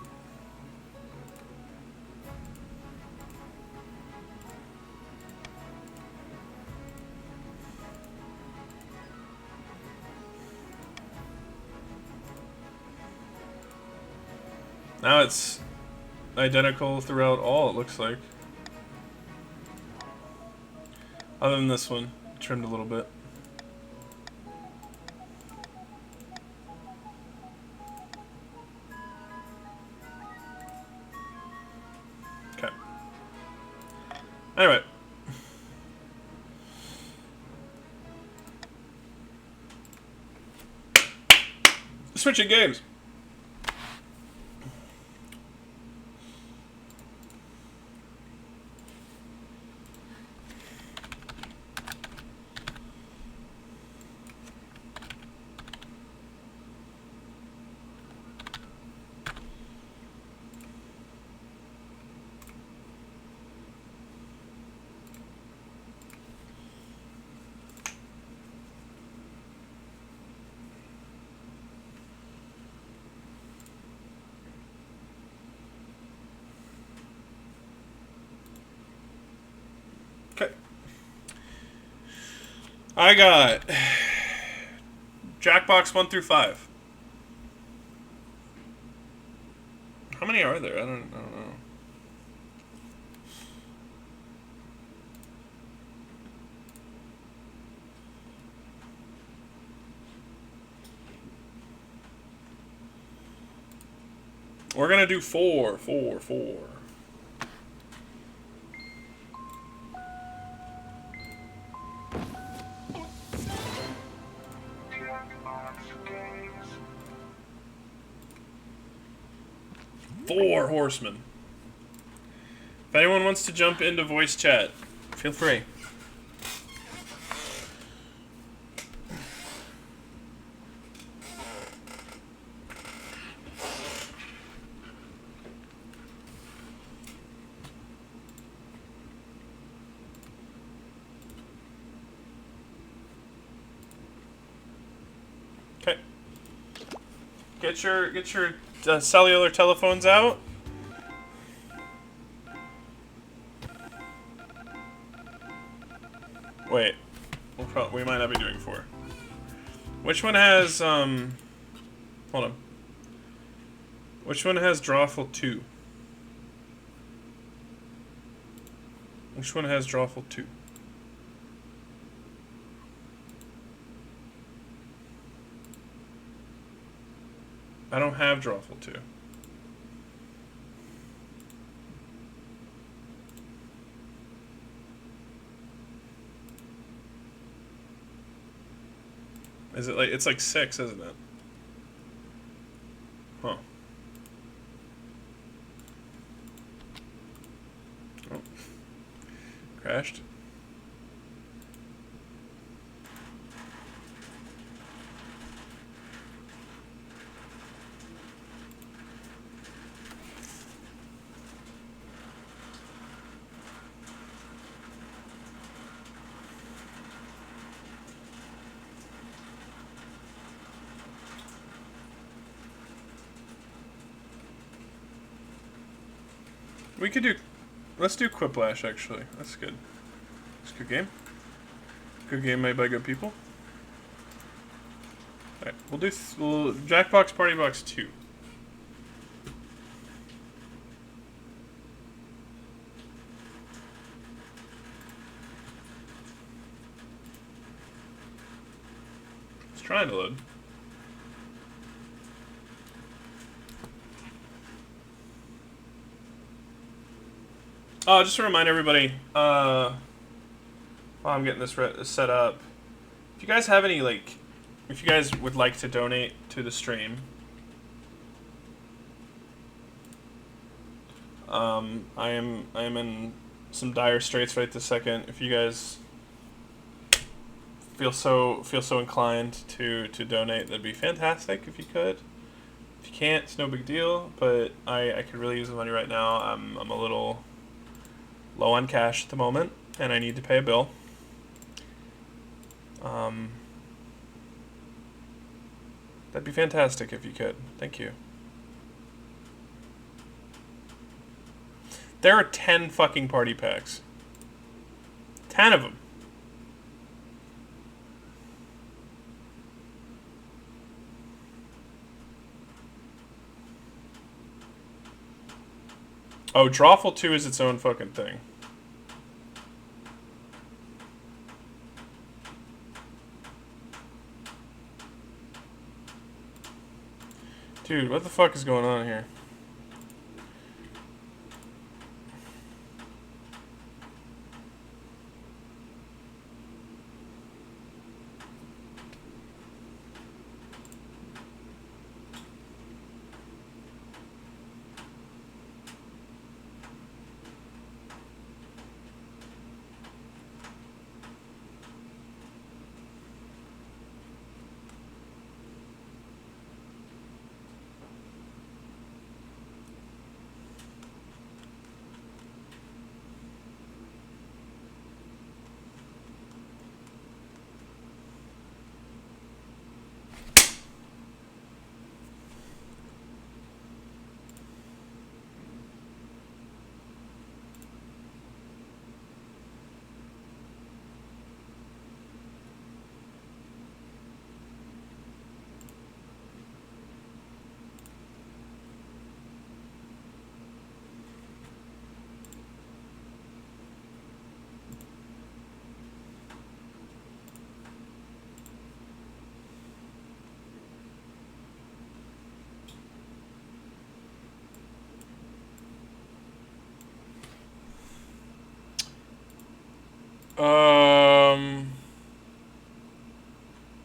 Now it's identical throughout all, it looks like. Other than this one, trimmed a little bit. Okay. Anyway. Switching games. Okay. I got Jackbox 1 through 5. How many are there? I don't know. We're gonna do 4. 4 horsemen. If anyone wants to jump into voice chat, feel free. Okay. Get your cellular telephones out. Wait, we might not be doing 4. Which one has hold on. Which one has Drawful 2? Which one has Drawful 2? I don't have Drawful 2. Is it like, it's like 6, isn't it? Huh. Oh. Crashed. We could do... Let's do Quiplash, actually. That's good. It's a good game. Good game made by good people. Alright, we'll do... Jackbox Party Box 2. trying to load. Oh, just to remind everybody, while I'm getting this set up, if you guys have any, like, if you guys would like to donate to the stream, I am in some dire straits right this second. If you guys feel so inclined to donate, that'd be fantastic if you could. If you can't, it's no big deal, but I could really use the money right now. I'm a little low on cash at the moment, and I need to pay a bill. That'd be fantastic if you could. Thank you. There are 10 fucking party packs. 10 of them. Oh, Drawful 2 is its own fucking thing. Dude, what the fuck is going on here?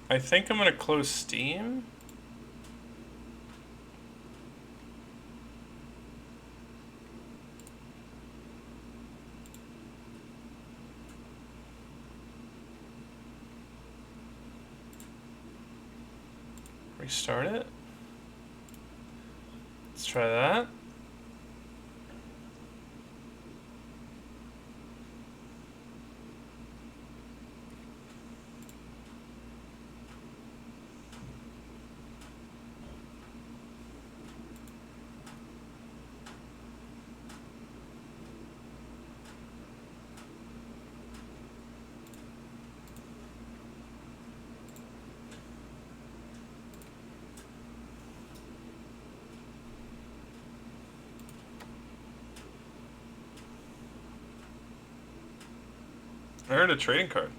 I think I'm gonna close Steam. Restart it. Let's try that. I earned a trading card.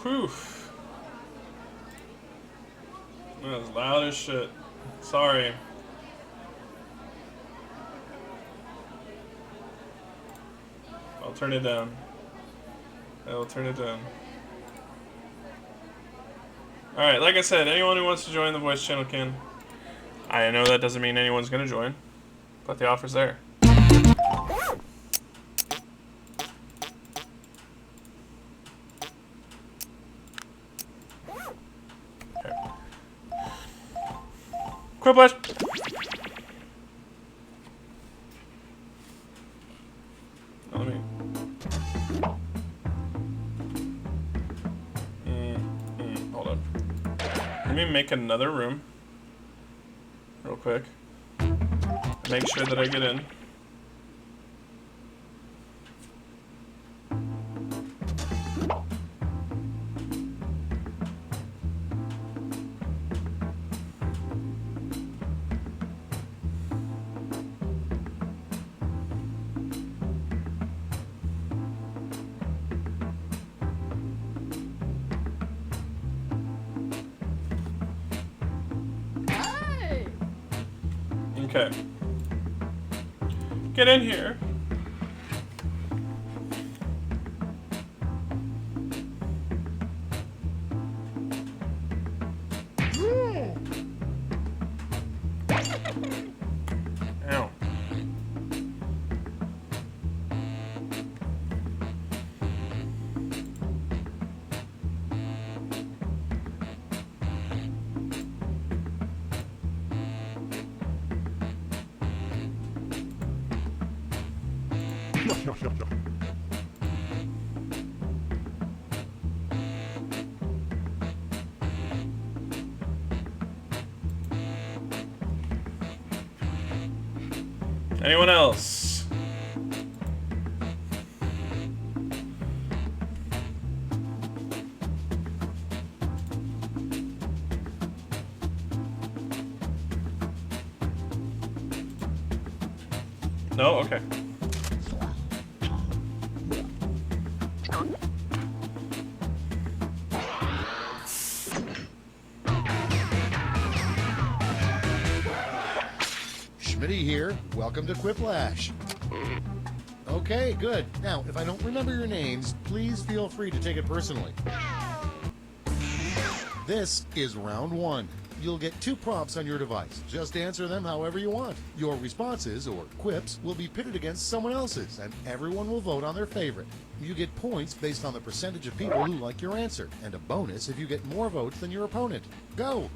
Whew. That was loud as shit. Sorry. I'll turn it down. I will turn it down. Alright, like I said, anyone who wants to join the voice channel can. I know that doesn't mean anyone's gonna join, but the offer's there. Okay. Quiplash! Let me... hold up. Let me make another room real quick. Make sure that I get in. Okay. Get in here. Ow. Anyone else? No? Okay. Schmitty here. Welcome to Quiplash. Okay, good. Now, if I don't remember your names, please feel free to take it personally. This is round one. You'll get 2 prompts on your device. Just answer them however you want. Your responses, or quips, will be pitted against someone else's, and everyone will vote on their favorite. You get points based on the percentage of people who like your answer, and a bonus if you get more votes than your opponent. Go!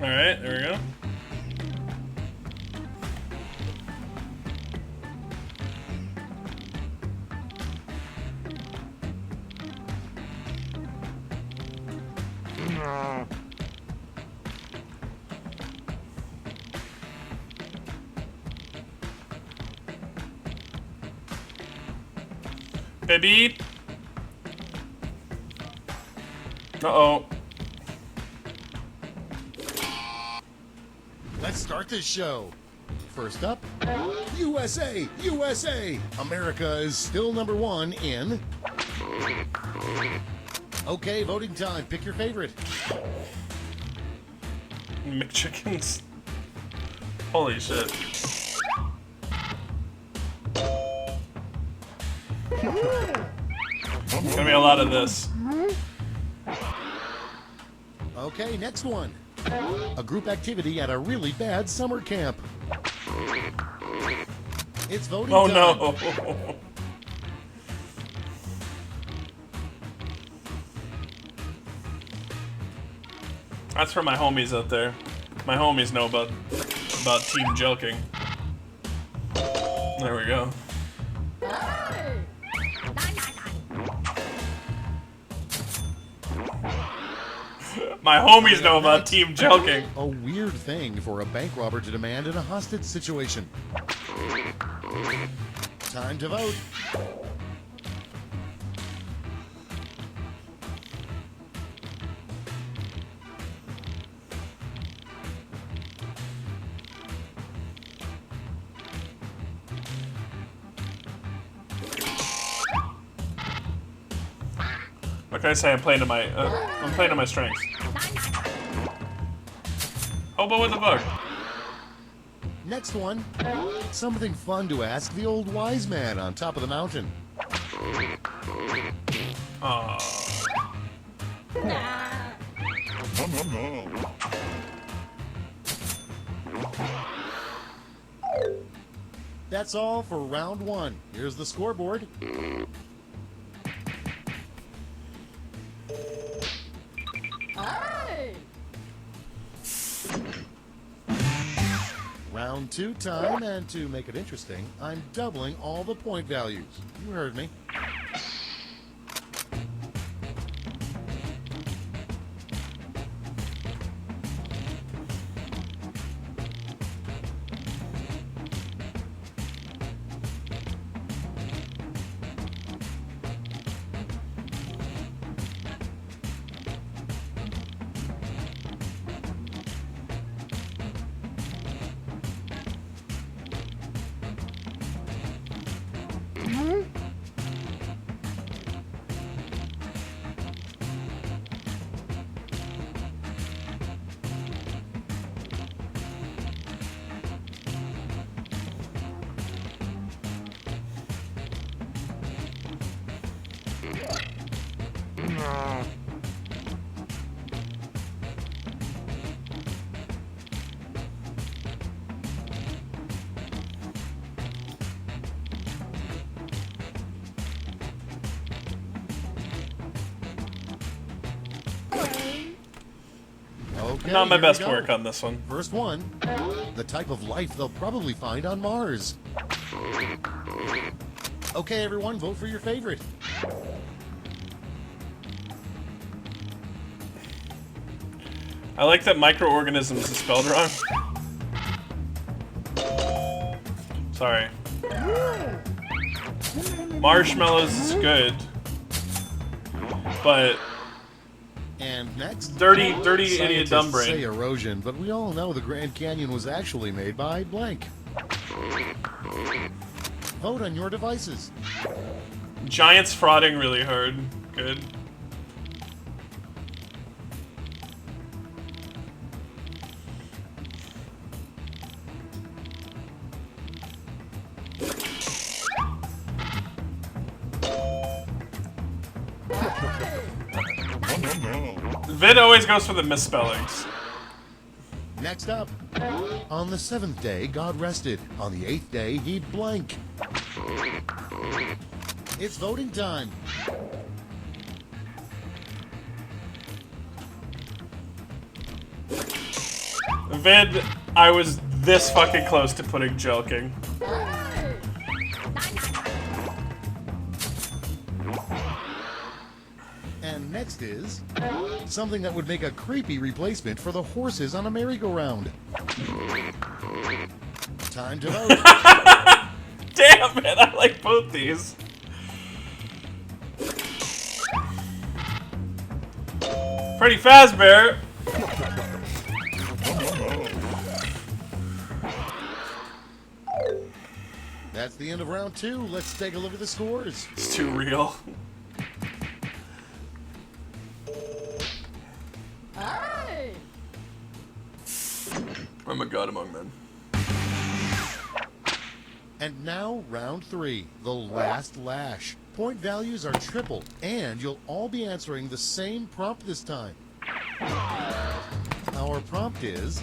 Alright, there we go. Baby. Uh-oh. Let's start this show. First up, USA! USA! America is still number 1 in... Okay, voting time. Pick your favorite. McChickens. Holy shit. There's gonna be a lot of this. Okay, next one. A group activity at a really bad summer camp. It's voting Oh time. no. That's for my homies out there. My homies know about team joking. There we go. My homies know about team joking. A weird thing for a bank robber to demand in a hostage situation. Time to vote. What can I say? I'm playing to my strengths. Oh, but with the bug. Next one. Something fun to ask the old wise man on top of the mountain. Aww. That's all for round 1. Here's the scoreboard. Hey! Round 2 time, and to make it interesting, I'm doubling all the point values. You heard me. Okay, Not my here we best go. work on this one. First one, the type of life they'll probably find on Mars. Okay, everyone, vote for your favorite. I like that microorganisms is spelled wrong. Sorry. Marshmallows is good. But And next, dirty idiot scientists dumb say brain. erosion, but we all know the Grand Canyon was actually made by blank. Vote on your devices. Giants frauding really hard. Good. Vid always goes for the misspellings. Next up, on the 7th day, God rested. On the 8th day, he blank. It's voting time. Vid, I was this fucking close to putting Jelking. And next is something that would make a creepy replacement for the horses on a merry-go-round. Time to vote. Damn it, I like both these. Freddy Fazbear. That's the end of round 2. Let's take a look at the scores. It's too real. Hey! I'm a god among men. And now round 3, the last lash. Point values are triple, and you'll all be answering the same prompt this time. Our prompt is...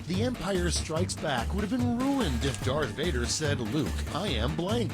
The Empire Strikes Back would have been ruined if Darth Vader said, Luke, I am blank.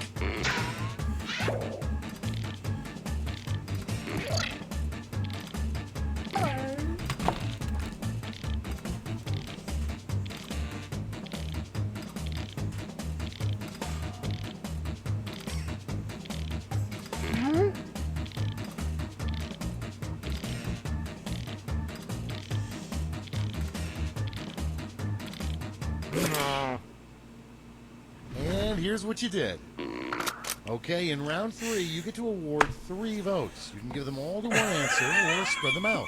And here's what you did. Okay, in round 3, you get to award 3 votes. You can give them all to one answer or spread them out.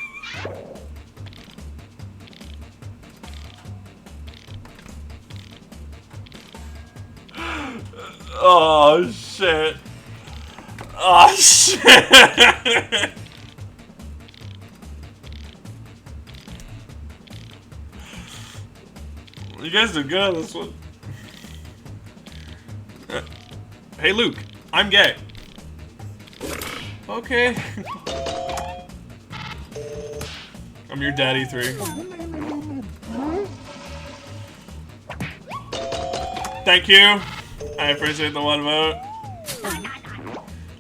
Oh shit. Oh shit. You guys did good on this one. Hey Luke, I'm gay. Okay. I'm your daddy 3. Thank you. I appreciate the 1 vote.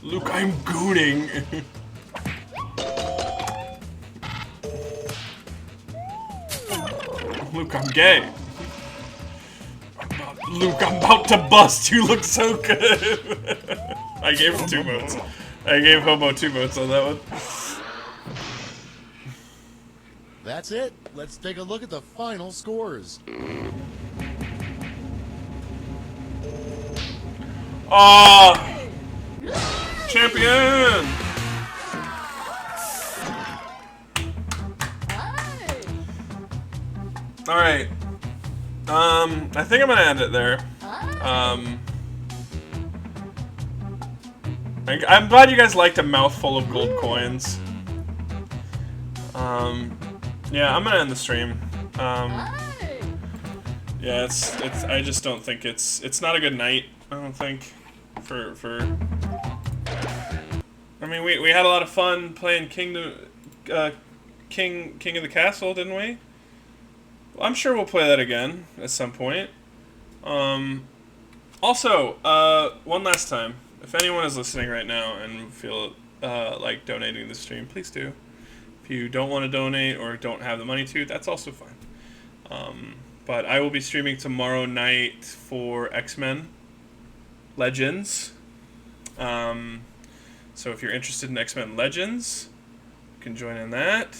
Luke, I'm gooning. Luke, I'm gay. Luke, I'm about to bust. You look so good. I gave him 2 votes. I gave Hobo 2 votes on that one. That's it. Let's take a look at the final scores. Ah, champion. All right. I think I'm gonna end it there. I'm glad you guys liked a mouthful of gold coins. Yeah, I'm gonna end the stream. Yeah, it's. I just don't think it's not a good night. I don't think for. I mean, we had a lot of fun playing King of the Castle, didn't we? Well, I'm sure we'll play that again at some point. Also, one last time, if anyone is listening right now and feel like donating to the stream, please do. If you don't want to donate or don't have the money to, that's also fine. But I will be streaming tomorrow night for X-Men Legends. So if you're interested in X-Men Legends, you can join in that.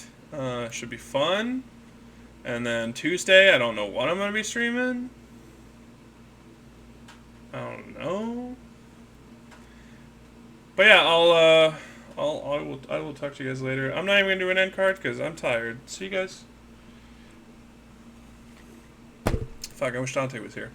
Should be fun. And then Tuesday, I don't know what I'm going to be streaming. I don't know. But yeah, I will talk to you guys later. I'm not even going to do an end card because I'm tired. See you guys. Fuck, I wish Dante was here.